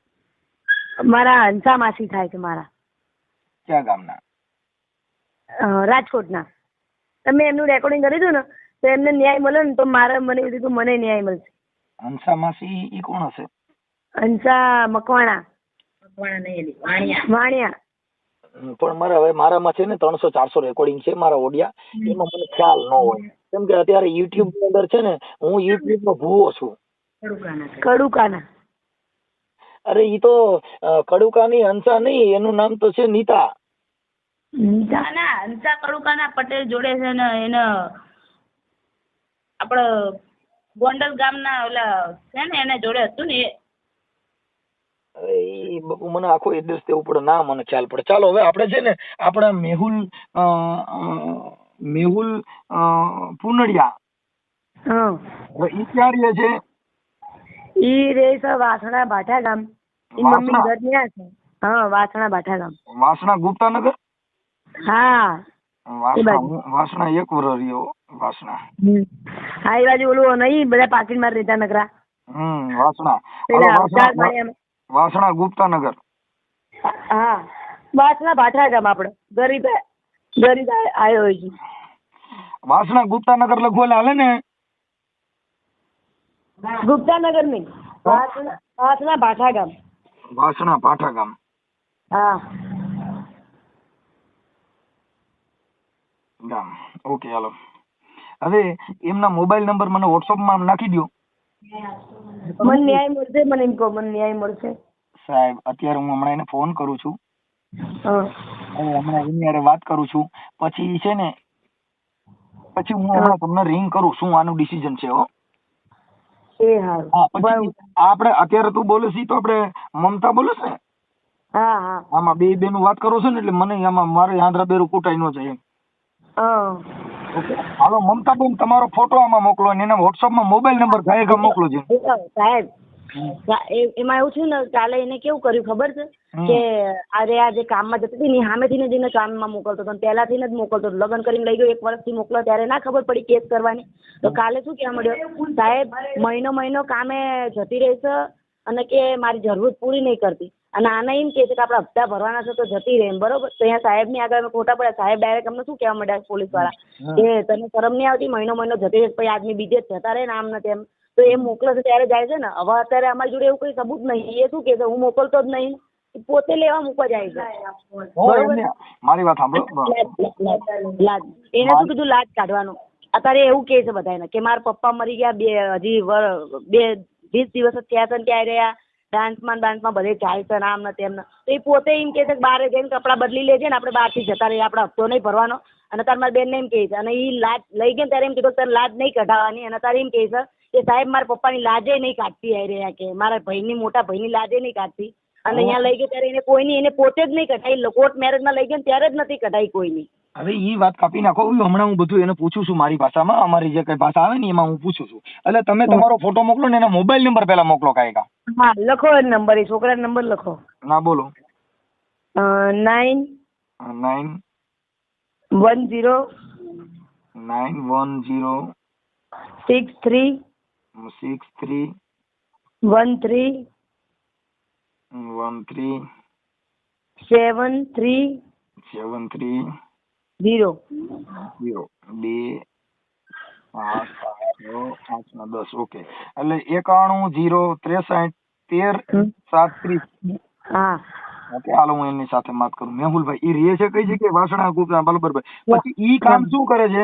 મારા હંસા માસી થાય છે મારા. ક્યાં ગામના? રાજકોટના. તમે એમનું રેકોર્ડિંગ કરી દીધું ને તો એમને ન્યાય મળે ને તો મને એવું કીધું મને ન્યાય મળશે. હંસા માસી ઈ કોણ હશે? હંસા મકવાણા. વાણિયા. પણ મારામાં છે ને 300-400 રેકોર્ડિંગ છે મારા ઓડિયા. એમાં મને ખ્યાલ ન હોય, કેમ કે અત્યારે યુટ્યુબ ની અંદર છે ને હું યુટ્યુબ નો ભૂવો છું. કડુકાના. અરે ઈ તો કડુકાની હંસા નહીં, એનું નામ તો છે નીતા. હંસા કડુકાના પટેલ જોડે છે ને એને આપડે ગોંડલ ગામના ઓલા છે ને એને જોડે હતું ને. એ બાપુ મને આખો એડ્રેસ દેવું પડે, ના મને ખ્યાલ પડે. ચાલો હવે આપણે છે ને આપણા મેહુલ પુનડિયા ઈ ક્યાં રહે છે? ઈ રે છે વાસણા ભાઠા ગામ. ઈ મમ્મી ઘર ત્યાં છે. હા, વાસણા ભાઠા ગામ. વાસણા ગુપ્તાનગર? હા, વાસણા એક વર રહ્યો વાસણા. હા, એ બાજુ ઓલું નહીં બધા પાકીટ માં રહેતા નકરા. વાસણા ગુપ્તાનગર. હા, વાસણા ભાઠા ગામ. આપડે ગરીબ આવ્યો હોય છે. વાસણા ગુપ્તાનગર લખો એટલે હાલે ને? ગુપ્તાનગર નહીં, વાસણા ભાઠા ગામ. વાસણા ભાઠા ગામ. હા ગામ. ઓકે, હાલો. હવે એમના મોબાઈલ નંબર મને વોટ્સઅપ માં નાખી દો. મને ન્યાય મળશે, મને એમ કહો મને ન્યાય મળશે સાહેબ. અત્યારે હું હમણાં એને ફોન કરું છું, હમણાં એની હારે વાત કરું છું, પછી છે ને પછી હું હમણાં તમને રિંગ કરું શું આનું ડિસિઝન છે. હો એ હારું. પછી આપણે અત્યારે તું બોલે છે તો આપણે મમતા બોલે છે ને? હા હા. આમાં બે નું વાત કરો છો ને એટલે મને આમાં મારે આંધ્રા બેરું કૂટાઈ ન જાય એમ. ઓકે, હાલો મમતાબેન તમારો ફોટો આમાં મોકલો અને એના વોટ્સઅપ માં મોબાઈલ નંબર ગાયક મોકલો છે. સાહેબ એમાં એવું થયું ને કાલે એને કેવું કર્યું ખબર છે કે અરે આ જે કામમાં જતી હતી ને સામેથી જ એને કામમાં મોકલતો હતો, પહેલાથી જ મોકલતો હતો. લગ્ન કરીને લઈ ગયો 1 વર્ષથી મોકલો ત્યારે ના ખબર પડી કેસ કરવાની. તો કાલે શું કહેવા માંડ્યો સાહેબ મહિનો કામે જતી રહે છે અને કે મારી જરૂરત પૂરી નહીં કરતી અને આને એમ કહે છે કે આપણા હપ્તા ભરવાના છે તો જતી રહે એમ. બરોબર, તો અહીંયા સાહેબ ની આગળ ખોટા પડ્યા. સાહેબ ડાયરેક્ટ અમને શું કહેવા માંડ્યા પોલીસ વાળા કે તને શરમ નહીં આવતી, મહિનો જતી રહે પછી આદમી બીજે જ જતા રહે ને આમ ને તેમ. તો એ મોકલે છે ત્યારે જાય છે ને. હવે અત્યારે અમારી જોડે એવું કોઈ સબૂત નહીં. એ શું કે છે હું મોકલતો જ નહીં, પોતે લેવા મૂકવા જાય છે. મારી વાત સાંભળો. લાજ એને શું કીધું લાજ કાઢવાનું. અત્યારે એવું કે છે બધાને કે મારા પપ્પા મરી ગયા હજી 20 દિવસ જ થયા છે ત્યાં રહ્યા ડાન્સમાં બધે જાય છે આમ ને તેમ. તો એ પોતે એમ કે છે કે બહાર જઈને કપડાં બદલી લેજે ને આપણે બહારથી જતા રહીએ, આપણે હપ્તો નહીં ભરવાનો. અને તાર મારી બેનને એમ કહે છે અને એ લાજ લઈ ગઈ ત્યારે એમ કીધું તારે લાજ નહીં કઢાવવાની. અને તારે એમ કહે છે કે સાહેબ મારા પપ્પાની લાજે નહીં કાઢતી આવી રહ્યા કે મારા ભાઈની મોટા ભાઈની લાજે નહીં કાઢતી. અને અહીંયા લઈ ગઈ ત્યારે એને કોઈની એને પોતે જ નહીં કઢાઈ. કોર્ટ મેરેજમાં લઈ ગઈ ત્યારે જ નથી કઢાઈ કોઈની. હવે ઈ વાત કાપી નાખો. હમણાં હું બધું એને પૂછું છું મારી ભાષામાં, અમારી જે કઈ ભાષા આવે ને એમાં હું પૂછું છું. એટલે તમે તમારો ફોટો મોકલો ને એના મોબાઈલ નંબર પેલા મોકલો કાંઈ. હા લખો એ નંબર, એ છોકરાનો નંબર લખો. ના બોલો. 9 10 910 63 6313 73 0. 2 5 8 10. ઓકે, એટલે 91 0 63 13 હા ઓકે, હાલો હું એમની સાથે વાત કરું. મેહુલભાઈ ઈ રહે છે કઈ જગ્યાએ? વાસણા ગુપ્તા, બરોબર ભાઈ. પછી ઈ કામ શું કરે છે?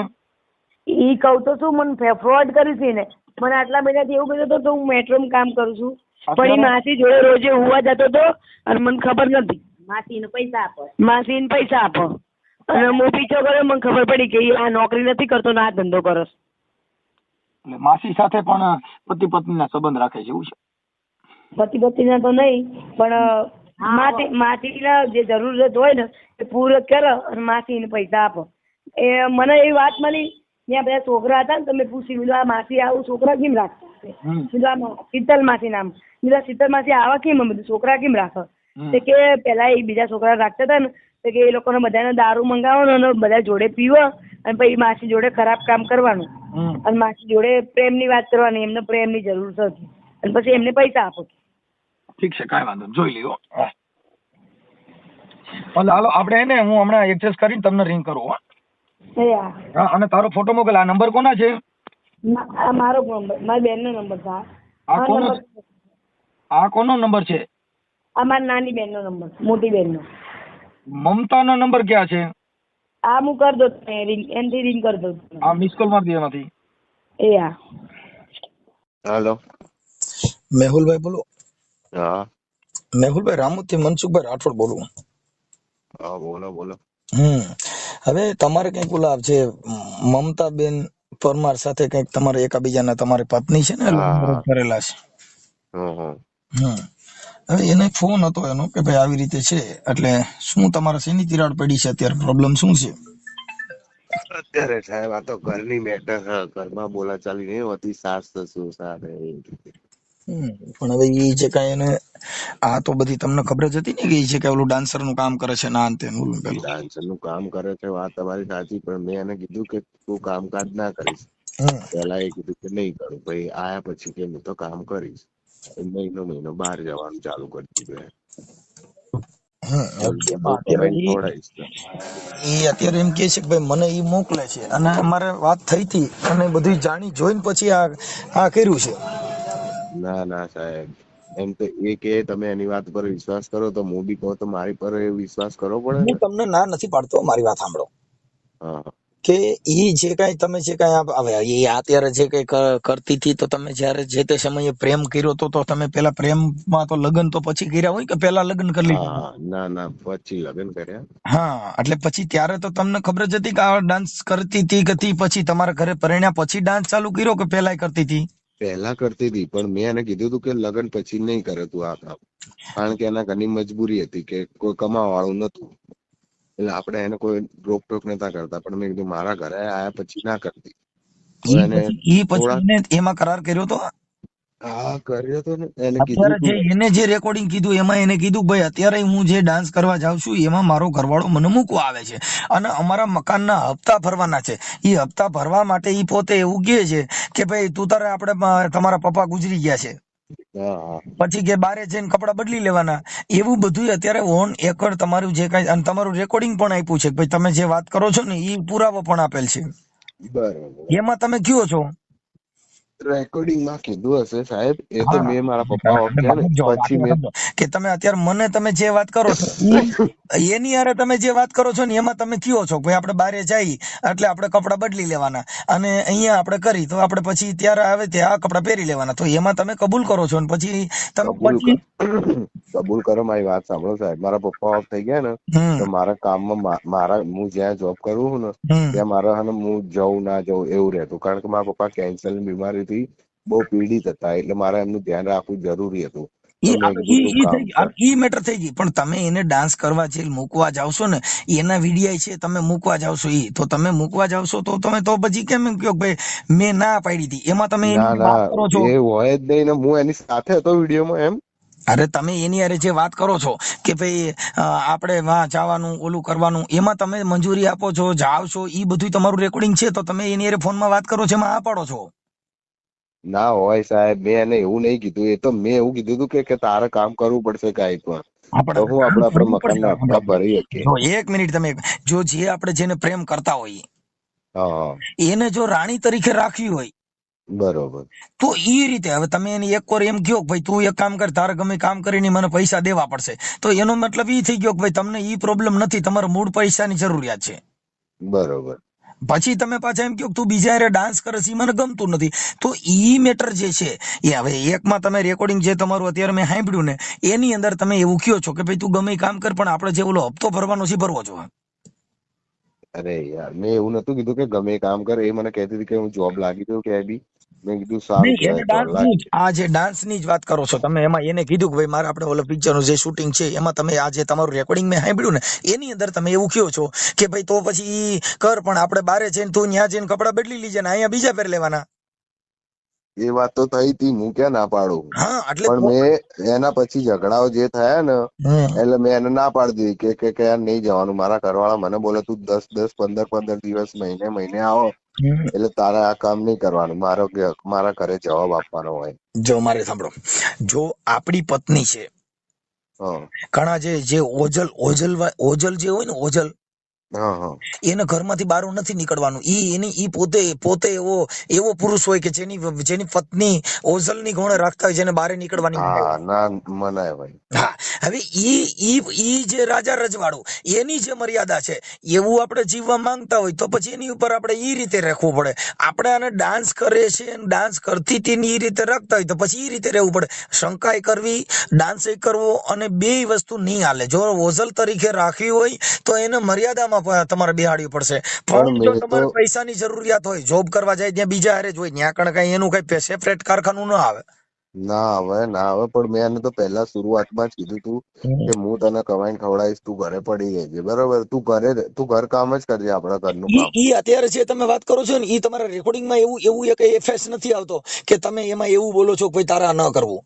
ઈ કહું તો શું, મને ફ્રોડ કરી હતી ને, મને આટલા મહિનાથી એવું કહેતો હતો કે હું મેટ્રોમાં કામ કરું છું, પણ ઈ માસી જોડે રોજે હુવા જતો હતો અને મને ખબર નથી. માસીને પૈસા આપો. માસીને પૈસા આપો અને હું પીછો કર્યો, મને ખબર પડી કે ઈ આ નોકરી નથી કરતો ને આ ધંધો કરે છે. એટલે માસી સાથે પણ પતિ પત્નીના સંબંધ રાખે છે એવું છે? પતિ પત્નીના તો નહીં, પણ માસીના જે જરૂરત હોય ને એ પૂરો કરો અને માસીને પૈસા આપો. એ મને એવી વાત મળી, ત્યાં બધા છોકરા હતા ને, તમે પૂછી લીધું આ માસી આવું છોકરા કેમ રાખતા? કીધું આ શીતલ માસી નામ. કીધું શીતલ માસી આવા કેમ બધું છોકરા કેમ રાખો? કે પેલા એ બીજા છોકરા રાખતા હતા ને, તો કે એ લોકોને બધાને દારૂ મંગાવવાનો અને બધા જોડે પીવા અને પછી માસી જોડે ખરાબ કામ કરવાનું અને માસી જોડે પ્રેમની વાત કરવાની, એમને પ્રેમની જરૂર હતી અને પછી એમને પૈસા આપો. ઠીક છે, કાંઈ વાંધો નહીં, જોઈ લ્યો. હાલો આપણે એને હું હમણાં એડજસ્ટ કરીને તમને રિંગ કરું. હા, અને તારો ફોટો મોકલ. આ નંબર કોના છે? આ મારો નંબર, મારી બેનનો નંબર છે. આ કોનો નંબર છે? આ મારી નાની બેનનો નંબર, મોટી બેનનો. મમતાનો નંબર ક્યાં છે? આ હું કરી દો, એનથી રિંગ કરી દો. આ મિસ કોલ મારી દે એમાંથી. એ હા. હેલો, મેહુલભાઈ બોલો. હા મેહુલભાઈ રામોદથી મનસુખભાઈ રાઠોડ બોલું. હા, બોલો બોલો. હવે તમારે કઈક ઓલા છે મમતાબેન પરમાર સાથે કઈક તમારે એકાબીજાના તમારી પત્ની છે ને લગ્ન કરેલા છે. હવે એને ફોન હતો એનો કે ભાઈ આવી રીતે છે, એટલે શું તમારે શેની તિરાડ પડી છે અત્યારે? પ્રોબ્લેમ શું છે અત્યારે? સાહેબ આ તો ઘરની મેટર છે, ઘરમાં બોલાચાલી નહીં હોતી સાસ સસુર સાથે. પણ હવે એ જે કઈ એને આ તો બધી તમને ખબર જ હતી ને કે એ છે કે ઓલું ડાન્સર નું કામ કરે છે ના અંતે ડાન્સર નું કામ કરે છે, વાત તમારી સાચી, પણ મેં એને કીધું કે તું કામકાજ ના કરીશ. પેલા એ કીધું કે નહીં કરું, ભાઈ આયા પછી કે હું તો કામ કરીશ. મહિનો બહાર જવાનું ચાલુ કરી દીધું. અત્યારે એમ કે છે કે ભાઈ મને ઈ મોકલે છે અને અમારે વાત થઈ હતી અને બધું જાણી જોઈને પછી આ કર્યું છે. ના ના સાહેબ, એમ તો એ કે તમે એની વાત પર વિશ્વાસ કરો તો હું બી કહું તો મારી પર વિશ્વાસ કરવો પડે. હું તમને ના નથી પાડતો, મારી વાત સાંભળો. કે ઈ જે કઈ તમે જે કઈ એ અત્યારે જે કઈ કરતી હતી તો તમે જયારે જે તે સમયે પ્રેમ કર્યો તો તમે પેલા પ્રેમમાં તો લગ્ન તો પછી કર્યા હોય કે પેલા લગ્ન કરી લીધા? ના ના, પછી લગ્ન કર્યા. હા, એટલે પછી ત્યારે તો તમને ખબર જ હતી કે આ ડાન્સ કરતી હતી કે પછી તમારા ઘરે પરિણ્યા પછી ડાન્સ ચાલુ કર્યો કે પેલા કરતી હતી? પહેલા કરતી હતી, પણ મેં એને કીધું હતું કે લગ્ન પછી નહીં કરે તું આ કામ, કારણ કે એના ઘરની મજબૂરી હતી કે કોઈ કમાવા વાળું નતું, એટલે આપણે એને કોઈ રોકટોક નતા કરતા. પણ મેં કીધું મારા ઘરે આયા પછી ના કરતી. એમાં કરાર કર્યો તો? હા, કર્યો તો ને. એને અત્યારે કીધું એને જે રેકોર્ડિંગ કીધું એમાં એને કીધું ભાઈ અત્યારે હું જે ડાન્સ કરવા જાઉં છું એમાં મારો ઘરવાળો મને મૂકવા આવે છે અને અમારા મકાનના હપ્તા ભરવાના છે. એ હપ્તા ભરવા માટે એ પોતે એવું કહે છે કે ભાઈ તું તારે આપણે તમારા પપ્પા ગુજરી ગયા છે પછી કે બારે જઈને કપડા બદલી લેવાના, એવું બધું અત્યારે ઓન એકડ તમારું જે કઈ અને તમારું રેકોર્ડિંગ પણ આપ્યું છે કે ભાઈ તમે જે વાત કરો છો ને એ પુરાવો પણ આપેલ છે. બરાબર, એમાં તમે કયો છો? રેકોર્ડિંગ માં કીધું હશે સાહેબ, એ તો મેં મારા પપ્પા પછી મેં કે તમે અત્યારે મને તમે જે વાત કરો છો એની હારે તમે જે વાત કરો છો ને એમાં તમે કયો છો ભાઈ આપણે બારે જઈ એટલે આપણે કપડા બદલી લેવાના અને અહીંયા આપણે કરી તો આપણે પછી ત્યારે આવે ત્યાં આ કપડા પહેરી લેવાના, તો એમાં તમે કબૂલ કરો છો ને પછી તમે કબૂલ કરો. મારી વાત સાંભળો સાહેબ, મારા પપ્પા ઓફ થઈ ગયા ને તો મારા કામમાં મારા હું જ્યાં જોબ કરું છું ને ત્યાં મારા હું જવું ના જવું એવું રહેતું, કારણ કે મારા પપ્પા કેન્સર ની બીમારીથી બહુ પીડિત હતા, એટલે મારે એમનું ધ્યાન રાખવું જરૂરી હતું. ઈ મેટર થઈ ગઈ, પણ તમે એને ડાન્સ કરવા જે મૂકવા જાવશો ને એના વિડીયા છે તમે મૂકવા જાવશો ઈ તો તમે મૂકવા જાવશો તો તમે તો પછી કેમ એમ કહો ભાઈ મેં ના પાડી હતી? એમાં તમે વાત કરો છો એ હોય જ નહીં ને, હું એની સાથે હતો વિડીયોમાં. એમ અરે તમે એની હારે જે વાત કરો છો કે ભાઈ આપણે વાં જવાનું ઓલું કરવાનું એમાં તમે મંજૂરી આપો છો, જાવ છો, ઈ બધું તમારું રેકોર્ડિંગ છે તો તમે એની હારે ફોનમાં વાત કરો છો એમાં આ પાડો છો? ના હોય સાહેબ, મેં એને એવું નહીં કીધું. એ તો મેં એવું કીધું હતું કે તારે કામ કરવું પડશે કાંઈ પણ, આપણે તો હું કામ આપણા કરવું પડશે. મકાનના હપ્તા ભરી શકીએ. જો 1 મિનિટ, તમે જો જે આપણે જેને પ્રેમ કરતા હોઈએ હા, એને જો રાણી તરીકે રાખવી હોય બરોબર. તો એ રીતે હવે તમે એને એક વાર એમ કહો કે ભાઈ તું એક કામ કર, તારે ગમે કામ કરીને મને પૈસા દેવા પડશે, તો એનો મતલબ એ થઈ ગયો કે ભાઈ તમને ઈ પ્રોબ્લેમ નથી, તમારે મૂળ પૈસાની જરૂરિયાત છે. બરોબર. પછી તમે પાછા એમ કહો કે તું બીજા હારે ડાન્સ કરે છે, ઈ મને ગમતું નથી, તો ઈ મેટર જે છે એ હવે એકમાં તમે રેકોર્ડિંગ જે તમારું અત્યારે મેં સાંભળ્યું ને એની અંદર તમે એવું કહો છો કે ભાઈ તું ગમે ઈ કામ કર, પણ આપણે જે ઓલો હપ્તો ભરવાનો છે ભરવો જોઈએ. અરે યાર, મેં એવું નતું કીધું કે ગમે એ કામ કર. એ મને કહેતી હતી કે હું જોબ લાગી દઉં કે બી. મેં કીધું સારું નહીં, એને કહેવાય, ચાલ ડાન્સ લાગી ની આ જે ડાન્સ ની જ વાત કરો છો તમે, એમાં એને કીધું કે ભાઈ મારે આપણે ઓલો પિક્ચર નું જે શૂટિંગ છે એમાં તમે આ જે તમારું રેકોર્ડિંગ મેં સાંભળ્યું ને એની અંદર તમે એવું કહો છો કે ભાઈ તો પછી ઈ કર, પણ આપણે બારે જઈને તું ત્યાં જઈને કપડા બદલી લીજે ને અહીંયા બીજા પહેર લેવાના. એ વાત તો થઈ હતી, હું ક્યાં ના પાડું. હા, એટલે પણ મેં એના પછી ઝઘડાઓ જે થયા ને, હમ એટલે મેં એને ના પાડી દીધી કે યાર નહીં જવાનું. મારા ઘરવાળા મને બોલે તું 10-10, 15-15 દિવસ, મહિને આવો, હમ. એટલે તારે આ કામ નહીં કરવાનું. મારા ઘરે જવાબ આપવાનો હોય. જો મારે સાંભળો, જો આપણી પત્ની છે, હા, ઘણા જે ઓજલ જે હોય ને ઓજલ, હા, હા, એને ઘરમાંથી બહાર નથી નીકળવાનું. ઈ પોતે એવો પુરુષ હોય કે જેની પત્ની ઓઝલની ગુણ રાખતા હોય, જેને બહાર નીકળવાની મનાય હા, હોય. ના મનાય ભાઈ. હા, હવે ઈ જે રાજા રજવાડું એની જે મર્યાદા છે એવું આપણે જીવવા માંગતા હોય તો પછી એની ઉપર આપણે ઈ રીતે રાખવું પડે. આપણે આને ડાન્સ કરે છે, ડાન્સ કરતી તેની ઈ રીતે રાખતા હોય તો પછી ઈ રીતે રહેવું પડે. શંકાય કરવી, ડાન્સ કરવો, અને બે વસ્તુ નહીં હાલે. જો ઓઝલ તરીકે રાખવી હોય તો એને મર્યાદામાં તમારે બેહાડવી પડશે. પણ જો મેં તો તમારે પૈસાની જરૂરિયાત હોય, જોબ કરવા જાય ત્યાં બીજા હારે જ હોય, ત્યાં કણ કઈ એનું કઈ સેપરેટ કારખાનું ના આવે. ના હવે પણ મેં એને તો પહેલા શરૂઆતમાં જ કીધું તું કે હું તને કમાઈને ખવડાવીશ, તું ઘરે પડી રહેજે, બરોબર. તું ઘર કામ જ કરજે, આપણા ઘરનું કામ. ઈ અત્યારે જે તમે વાત કરો છો ને ઈ તમારા રેકોર્ડિંગમાં એવું એક એફએસ નથી આવતો કે તમે એમાં એવું બોલો છો કે ભાઈ તારા ન કરવું.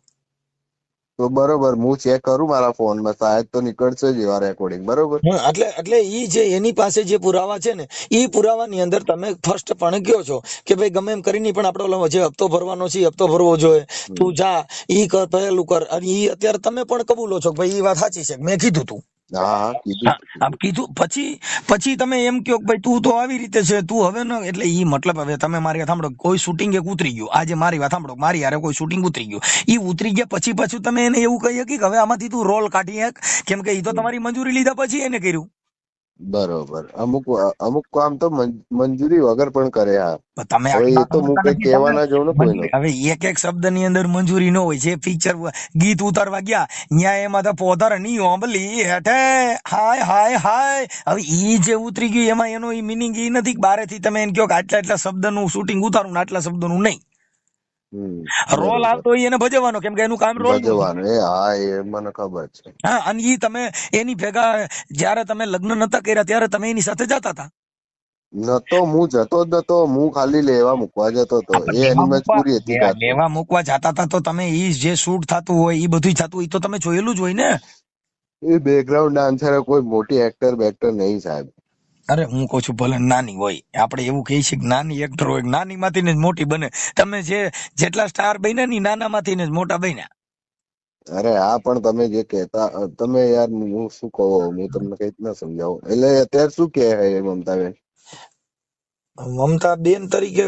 તો બરોબર, હું ચેક કરું મારા ફોનમાં, શાયદ તો નીકળશે જ એવા રેકોર્ડિંગ, બરોબર. એટલે ઈ જે એની પાસે જે પુરાવા છે ને ઈ પુરાવાની અંદર તમે ફર્સ્ટ પણ કહો છો કે ભાઈ ગમે એમ કરીને પણ આપણે ઓલો જે હપ્તો ભરવાનો છે હપ્તો ભરવો જોઈએ, તું જા ઈ કર, પહેલું કર. અને ઈ અત્યારે તમે પણ કબૂલો છો કે ભાઈ ઈ વાત સાચી છે, મેં કીધું તું. હા, કીધું આમ કીધું પછી તમે એમ કહો કે ભાઈ તું તો આવી રીતે છે, તું હવે ન, એટલે ઈ મતલબ હવે તમે મારી વાત સાંભળો, કોઈ શૂટિંગ એક ઉતરી ગયું, આજે મારી વાત સાંભળો, મારી યાર કોઈ શૂટિંગ ઉતરી ગયું, ઈ ઉતરી ગયા પછી પાછું તમે એને એવું કહી કે હવે આમાંથી તું રોલ કાઢી એક, કેમ કે ઈ તો તમારી મંજૂરી લીધા પછી એને કર્યું. બરોબર. અમુક કામ તો મંજૂરી વગર પણ કરે. હા, તમે હવે આટલા એ તો હું કઈ કહેવા ના જાઉં ને કોઈનો. હવે એક શબ્દ ની અંદર મંજૂરી ન હોય. જે પિક્ચર ગીત ઉતારવા ગયા ન્યા એમાં તો પોધર ની ઓંબલી હેઠે હાય હાય હાય. હવે ઈ જે ઉતરી ગયું એમાં એનો ઈ મિનિંગ ઈ નથી કે બારેથી તમે એમ કહો કે આટલા શબ્દ નું શૂટિંગ ઉતારું ને આટલા શબ્દ નું નહીં. રોલ બરોબર. આવતો હોય એને ભજવવાનો, કેમ કે એનું કામ રોલ નું. ભજવાનું એ મને ખબર છે. હા, અને ઈ તમે એની ભેગા જયારે તમે લગ્ન નતા કર્યા ત્યારે તમે એની સાથે જતા હતા. નતો, હું જતો જ નતો, હું ખાલી લેવા મૂકવા જતો હતો. એ એની મજબૂરી હતી જાતની. લેવા મૂકવા જતા હતા તો તમે ઈ જે શૂટ થતું હોય ઈ બધું થતું હોય તો તમે જોયેલું જ હોય ને. એ બેકગ્રાઉન્ડ ડાન્સર, કોઈ મોટી એક્ટર બેક્ટર નહીં સાહેબ. અરે હું કઉ છું ભલે નાની હોય, આપણે એવું કહી છીએ કે નાની એક્ટર હોય, નાની માંથી ને જ મોટી બને. તમે જેટલા સ્ટાર બન્યા ને નાના માંથી ને જ મોટા બન્યા. અરે હા, પણ તમે જે કહેતા, તમે યાર હું શું કહું, હું તમને કઈ રીતના સમજાવું. એટલે અત્યારે શું કહે છે મમતાબેન? મમતા બેન તરીકે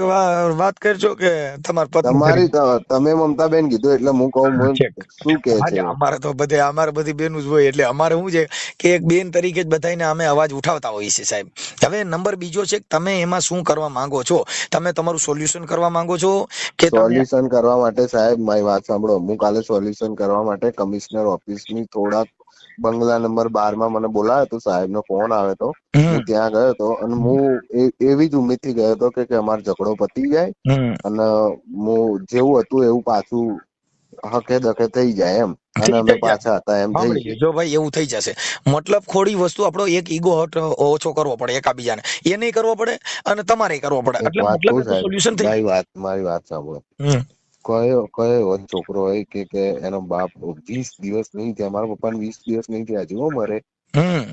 વાત કરજો કે તમારા પત્ની તમારી તરીકે? તમે મમતાબેન કીધું એટલે હું કહું શું કે છે. અમારે તો અમારે બધી બેનું જ હોય, એટલે અમારે શું છે કે એક બેન તરીકે જ બધાને અમે અવાજ ઉઠાવતા હોઈએ છીએ સાહેબ. હવે નંબર બીજો છે કે તમે એમાં શું કરવા માંગો છો? તમે તમારું સોલ્યુશન કરવા માંગો છો કે સોલ્યુશન કરવા માટે સાહેબ મારી વાત સાંભળો, હું કાલે સોલ્યુશન કરવા માટે કમિશનર ઓફિસની થોડાક બંગલા નંબર 12 માં મને બોલાયો હતો, સાહેબનો ફોન આવ્યો હતો. હું ત્યાં ગયો હતો અને હું એવી જ ઉમ્મીદથી ગયો હતો કે અમારો ઝઘડો પતી જાય અને હું જેવું હતું એવું પાછું હકે દકે થઈ જાય એમ, અને અમે પાછા હતા એમ થઈ ગયું. જો ભાઈ એવું થઈ જશે, મતલબ થોડી વસ્તુ આપણો એક ઈગો હટ ઓછો કરવો પડે એકાબીજાને, એ નહીં કરવો પડે અને તમારે કરવો પડે, એક એટલે વાત કહું મતલબ સોલ્યુશન થઈ સાહેબ, મારી વાત સાંભળો. કયો એવો છોકરો હોય કે એનો બાપ 20 દિવસ નહીં થયા, મારા પપ્પાને 20 દિવસ નહીં થયા હજુ મરે,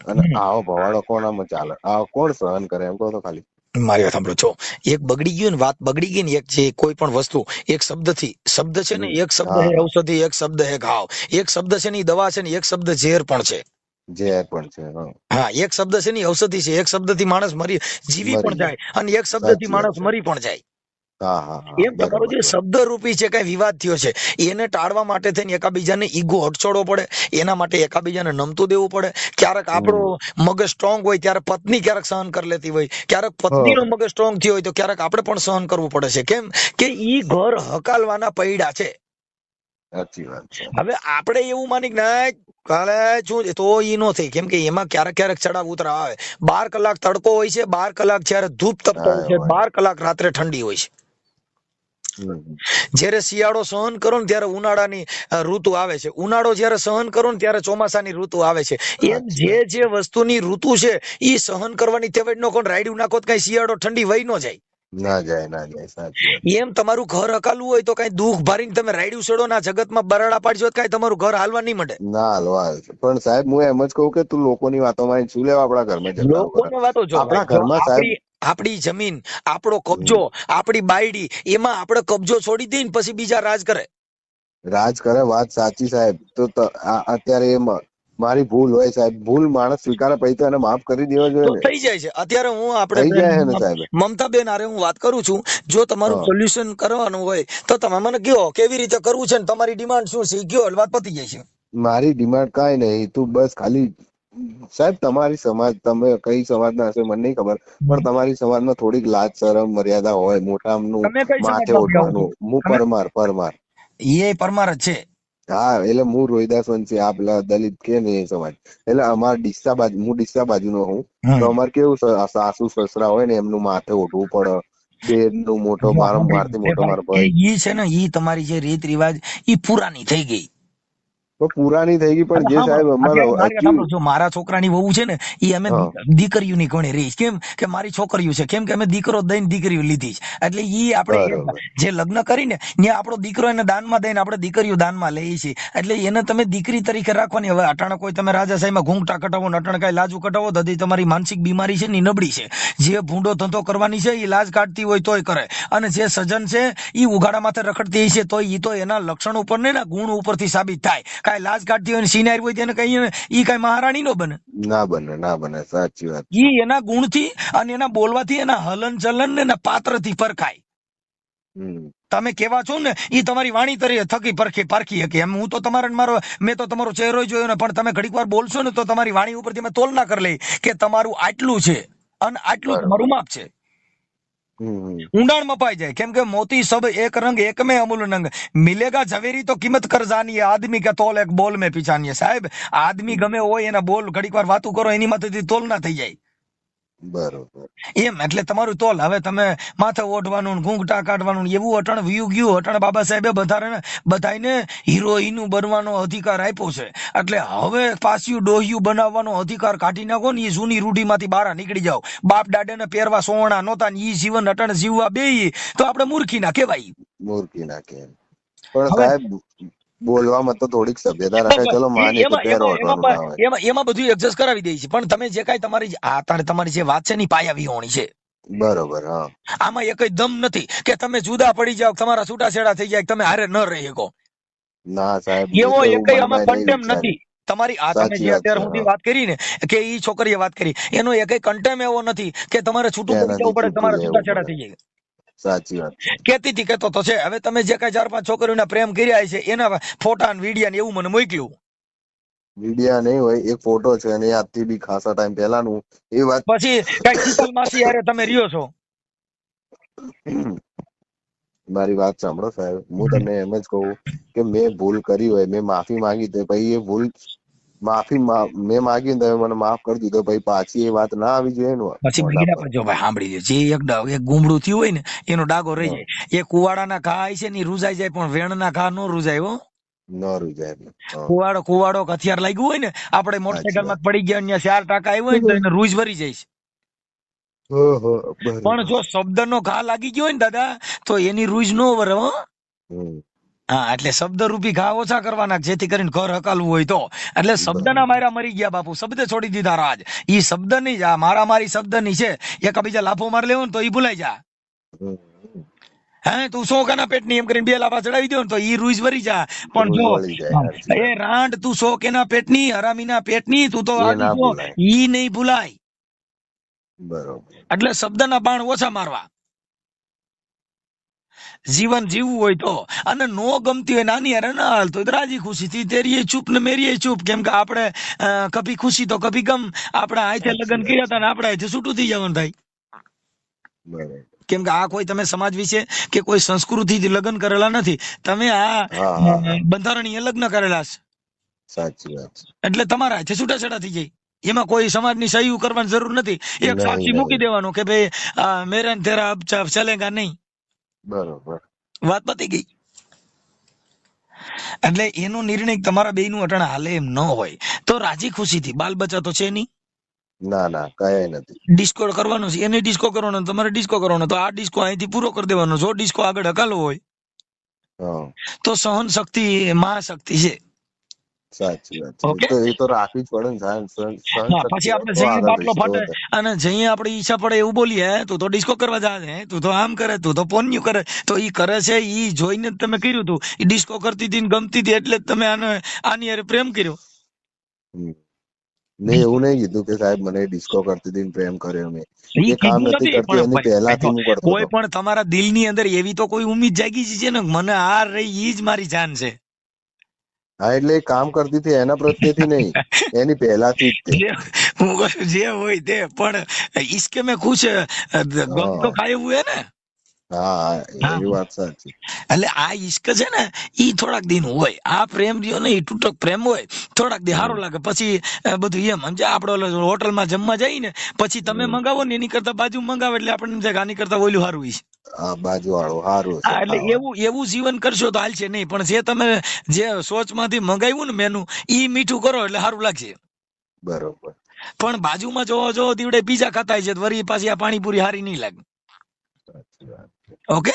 અને આવો ભવાડો કોનામાં ચાલે? આવો કોણ સહન કરે એમ કહો તો ખાલી? મારી વાત સાંભળો છો, એક બગડી ગયું ને, વાત બગડી ગઈ ને, એક છે કોઈ પણ વસ્તુ એક શબ્દથી, શબ્દ છે ને, એક શબ્દ હા હે હા ઔષધિ, એક શબ્દ હે ઘાવ, એક શબ્દ છે ને ઈ દવા છે ને, એક શબ્દ ઝેર પણ છે. ઝેર પણ છે. હા હા, એક શબ્દ છે ને ઈ ઔષધિ છે, એક શબ્દથી માણસ જીવી મરી પણ જાય. જાય, અને એક શબ્દથી સાચી વાત માણસ છે. મરી પણ જાય. હા હા હા એમ તમારો બરોબર જે શબ્દ રૂપી છે કઈ વિવાદ થયો છે, એને ટાળવા માટે થઈને એકાબીજાને ઈગો હટછોડવો પડે, એના માટે એકાબીજાને નમતું દેવું પડે. ક્યારેક આપણો હમ મગજ સ્ટ્રોંગ હોય ત્યારે પત્ની ક્યારેક સહન કરી લેતી હોય, ક્યારેક પત્નીનો હા મગજ સ્ટ્રોંગ થયો હોય તો ક્યારેક આપણે પણ સહન કરવું પડે છે. કેમ કે ઈ ઘર હકાલવાના પૈડા છે. સાચી વાત છે. હવે આપણે એવું માની કે ના કાલે શું છે, તો ઈ નો થઈ. કેમ કે એમાં ક્યારેક ક્યારેક ચડાવ ઉતરાવ આવે. 12 કલાક તડકો હોય છે, 12 કલાક જ્યારે ધૂપ તપતો હોય હા છે, હોય. 12 કલાક રાત્રે ઠંડી હોય છે. હમ જ્યારે શિયાળો સહન કરો ને ત્યારે ઉનાળાની ઋતુ આવે છે, ઉનાળો જ્યારે સહન કરો ને ત્યારે ચોમાસાની ઋતુ આવે છે. એમ સાચી જે વાત. જે વસ્તુની ઋતુ છે એ સહન કરવાની તેવડ નો કોણ રાયડું નાખો તો કઈ શિયાળો ઠંડી વહી ન જાય. ના જાય ના જાય. સાચી વાત. એમ તમારું ઘર હકાલવું હોય તો કઈ દુઃખ ભરીને તમે રાયડું સડો ના જગતમાં બરાડા પાડશો કઈ તમારું ઘર હાલવા નહીં માંડે. ના હાલવા પણ સાહેબ હું એમ જ કહું કે તું લોકોની વાતોમાં શું લેવા આપણા ઘરમાં ઝઘડાઓ કરે. લોકોને વાતો જો ભાઈ, આપણા જો ઘરમાં સાહેબ આપણી જમીન, આપણો કબજો, હમ, આપણી બાયડી, એમાં આપણે કબજો છોડી દઈને પછી બીજા રાજ કરે. રાજ કરે, વાત સાચી સાહેબ. તો અત્યારે મારી ભૂલ હોય સાહેબ, ભૂલ માણસ સ્વીકારે પછી તો એને માફ કરી દેવા તો જોઈએ ને. થઈ જાય છે. અત્યારે હું આપણે થઈ બેન જાય છે ને સાહેબ. મમતા બેન હારે હું વાત કરું છું, જો તમારું હા સોલ્યુશન કરવાનું હોય તો તમે મને કહો કેવી રીતે કરવું છે ને તમારી ડિમાન્ડ શું છે, કયો એટલે વાત પતી જાય છે. મારી ડિમાન્ડ કાંઈ નહીં, તું બસ ખાલી સાહેબ તમારી સમાજ, તમે કઈ સમાજના હશે મને નહીં ખબર, પણ તમારી સમાજમાં થોડીક લાજ શરમ મર્યાદા હોય, મોટાનું તમે કઈ માથે સમાજમાં આવો છો? ઓઢવાનું. હું તમે પરમાર. એ પરમાર જ છે. હા એટલે હું રોહિદાસ વંશી, આ પેલા દલિત કે ને એ સમાજ. એટલે અમાર ડીસા બાજુ, હું ડીસા બાજુનો હું. તો હમ અમારે કેવું સાસુ સસરા હોય ને એમનું માથે ઓઢવું પડે. બેન નું મોટો જો મારથી એ મોટો મારો ભાઈ ભાઈ. ઈ છે ને, ઈ તમારી જે રીત રિવાજ ઈ પુરાની થઈ ગઈ. તો પુરાની થઈ ગઈ પણ એટલે જે સાંભળો, સાહેબ અમારે અત્યારે મારી વાત હજી. સાંભળો, જો મારા છોકરાની વહુ છે ને એ અમે હા દીકરીઓની ઘણી રહીશ. કેમ કે મારી છોકરીઓ છે, કેમ કે અમે દીકરો દઈને દીકરીઓ લીધી છે. એટલે ઈ આપણે બરોબર. જે લગ્ન કરીને ત્યાં આપણો દીકરો એને દાનમાં દઈને આપણે દીકરીઓ દાનમાં લઈએ છીએ. એટલે એને તમે દીકરી તરીકે રાખવાની. હવે અટાણે કોઈ તમે રાજાશાહીમાં ઘૂંઘટા કટાવો ને અટાણે કઈ લાજુ કટાવો તો તમારી માનસિક બીમારી છે ને નબળી છે. જે ભૂંડો ધંધો કરવાની છે એ લાજ કાઢતી હોય તોય કરે, અને જે સજન છે એ ઉઘાડા માથે રખડતી છે તોય ઈ તો એના લક્ષણ ઉપર ને ગુણ ઉપરથી સાબિત થાય. કાંઈ લાજ કાઢતી હોય ને સિનારી હોય તેને કઈ ઈ કઈ મહારાણી નો બને. ના બને સાચી વાત છે. ઈ એના ગુણથી અને એના બોલવાથી, એના હલન ચલન ને એના પાત્રથી પરખાય. હમ તમે કેવા છો ને ઈ તમારી વાણી થકી પારખી શકે. એમ હું તો તમારા મારો મેં તો તમારો ચહેરો જોયો ને, પણ તમે ઘડીક વાર બોલશો ને તો તમારી વાણી ઉપરથી મેં તોલના કરી લઈ કે તમારું આટલું છે અને આટલું બરોબર. તમારું માપ છે. હમ ઊંડાણ મપાઈ જાય. કેમ કે મોતી સબ એક રંગ એક में अमूल नंग मिलेगा ઝવેરી તો કિંમત કર જાનીએ આદમી કે તોલ એક બોલ में पिछानिए. સાહેબ આદમી ગમે હોય એના બોલ ઘડીક વાર વાતું કરો એની માંથી તોલ ના થઈ જાય. બરોબર. એમ એટલે તમારું તોલ. હવે તમે માથે ઓઢવાનું, ઘૂંઘટા કાઢવાનું એવું અટણ વ્યુ ગયું. અટણ બાબા સાહેબે બધાને હિરોઈનું બનવાનો અધિકાર આપ્યો છે. એટલે હવે પાછું ડોહિયું બનાવવાનો અધિકાર કાઢી નાખો ને, એ જૂની રૂઢીમાંથી બહાર નીકળી જાઓ. બાપ દાદાને પહેરવા સોવણા નહોતા ને ઈ જીવન અટણ જીવવા બેય તો આપણે મૂર્ખી ના કહેવાય. મૂર્ખી નાખે. પણ હવે સાહેબ બોલવામાં તો થોડીક સભ્યતા રખાય. ચલો માનીએ કે એમાં પહેર એમાં ઓઢવાનું એમાં ના હોય. એમાં બધું એડજસ્ટ કરાવી દે છે. પણ તમે જે કાંઈ તમારી જે વાત છે ને પાયા વિહોણી છે. બરોબર. હા આમાં એક દમ નથી કે તમે જુદા પડી જાઓ, તમારા છૂટાછેડા થઈ જાય, તમે હારે ન રહી શકો. ના સાહેબ મેં એવો તો એવું એકય આમાં મનમાં નહીં કન્ટેમ નથી. વિચાર્યું. તમારી આ તમે સાચી જે વાત અત્યારે છે. સુધી હા વાત કરી ને કે ઈ છોકરીએ વાત કરી, એનો એકય કન્ટેમ એવો નથી કે તમારે છૂટું કે પડી જવું એનાથી પડે, છૂટું તમારા રહેવું છૂટાછેડા પડે. થઈ જાય. સાચી વાત છે. કેતી હતી કેતો તો છે. હવે તમે જે કઈ 4-5 છોકરીઓના પ્રેમ કર્યા છે એના ફોટા ને વિડીયા ને એવું મને મોકલ્યું. મીડિયા નહીં હોય, એક ફોટો છે અને આજથી બી ખાસા ટાઈમ પહેલાનું એ વાત. પછી કઈ શીતલ માસી હારે તમે રહ્યો છો. મારી વાત સાંભળો સાહેબ, હું તમને એમ જ કહું કે મેં ભૂલ કરી હોય, મેં માફી માંગી તો ભાઈ એ ભૂલ મેં માગી ને તમે મને માફ કરી દીધો, ભાઈ પાછી એ વાત ના આવી જોઈએ ને પછી મોઢા બીગડા પર. પર જો ભાઈ સાંભળી લે, જે એક ગુમડું થયું હોય ને એનો ડાગો રહી હા, જાય. એ કુવાડાના ઘા છે ને રૂજાઈ જાય, પણ વેણના ઘા નો રૂજાય. હો ન રૂજાય. હા કુવાડો હથિયાર લાગ્યું હોય ને, આપણે સાચી મોટરસાયકલ વાત. માં પડી ગયા ત્યાં 4 ટાંકા આવ્યો હોય ને તો એને રૂજ ભરી જાય. પણ બરોબર. જો શબ્દનો ઘા લાગી ગયો હોય ને દાદા, તો એની રૂજ નો વરે. હો હમ હા, એટલે શબ્દ રૂપી ઘા ઓછા કરવાના, જેથી કરીને ઘર હકાલવું હોય તો. એટલે શબ્દના માર્યા મરી ગયા બાપુ, શબ્દ છોડી દીધા રાજ. ઈ શબ્દ ની જ મારા મારી શબ્દ ની છે. એકાબીજા લાફો માર લેવો ને તો ઈ ભૂલાઈ જા. હે તું 100 કાના પેટની એમ કરીને 2 લાફા ચડાવી દો ને તો ઈ રૂઝ વરી જા. પણ જો એ રાંડ તું 100 કેના પેટની, હરામીના પેટની, તું તો ઈ નહીં ભૂલાય. બરોબર. એટલે શબ્દના બાણ ઓછા મારવા. જીવન જીવવું હોય તો. અને નો ગમતી હોય નાની યાર ના હાલતો રાજી ખુશી થી તેરીએ ચૂપ ને મેરીએ ચૂપ. કેમ કે આપણે કભી ખુશી તો કભી ગમ. આપણા હાથે લગ્ન કર્યા હતા ને આપણા હાથે છૂટું થઈ જવાનું ભાઈ. બરોબર. કેમ કે આ કોઈ તમે સમાજ વિશે કે કોઈ સંસ્કૃતિથી લગ્ન કરેલા નથી. તમે આ બંધારણીય લગ્ન કરેલા છે. સાચી વાત. એટલે તમારા હાથે છૂટાછેડા થઈ જાય. એમાં કોઈ સમાજની સહી કરવાની જરૂર નથી. એક સાક્ષી મૂકી દેવાનો કે ભાઈ મેરા ને તેરા અબ ચલેગા નહીં. બરોબર. વાત પતી ગઈ. એટલે એનો નિર્ણય તમારા બેયનું અટણ હાલે એમ ન હોય તો રાજી ખુશીથી, બાલ બચ્ચા તો છે નહીં. ના કઈ નથી. ડિસ્કો કરવાનો છે, એને ડિસ્કો કરવાનો, તમારે ડિસ્કો કરવાનો, તો આ ડિસ્કો અહીંથી પૂરો કરી દેવાનો. જો ડિસ્કો આગળ હકાલો હોય તો સહન શક્તિ મહાશક્તિ છે. સાચી વાત છે. એ તો રાખવી જ પડે ને. પછી આપણે જઈએ બાટલો ફાટે અને જઈએ આપણે ઈચ્છા પડે એવું બોલીએ તું તો ડિસ્કો કરવા જાય, તું તો આમ કરે, તું તો પોન્યું કરે. તો ઈ કરે છે ઈ જોઈને જ તમે કર્યું હતું. ઈ ડિસ્કો કરતી હતી ને ગમતી હતી એટલે જ તમે આની હારે પ્રેમ કર્યો. મેં એવું નહીં કીધું કે સાહેબ મને ડિસ્કો કરતી હતી પ્રેમ કર્યો. મેં એ કામ નથી કરતી એની પહેલાથી હું કરતો. કોઈ પણ તમારા દિલની અંદર એવી તો કોઈ ઉમ્મીદ જાગી છે ને મને આ રહી ઈ જ મારી જાન છે. હા, એટલે એ કામ કરતી હતી એના પ્રત્યેથી નહીં, એની પહેલાથી જ જે હોય તે. પણ ઈશ્કે મેં ખુશ ગમ તો ખાય એવું હે ને. હા, એ વાત સાચી. એટલે આ ઈશ્ક છે ને ઈ થોડાક દિન હોય. આ પ્રેમ રહ્યો ને ઈ તૂટક પ્રેમ હોય, થોડાક દી સારું લાગે. પછી બધું એમ સમજે. આપડે હોટલમાં જમવા જઈએ ને પછી તમે મંગાવો ને એની કરતા બાજુ મંગાવો એટલે આપણને આની કરતા ઓલું સારું હોય છે. બાજુ વાળું સારું. એટલે એવું જીવન કરશો તો હાલશે નહીં. પણ જે તમે જે સોચમાંથી મંગાવ્યું ને મેનુ ઈ મીઠું કરો એટલે સારું લાગશે. બરોબર. પણ બાજુમાં જો દીવડે પીઝા ખાતા છે વરી પાછી આ પાણીપુરી હારી નહીં લાગે. ઓકે.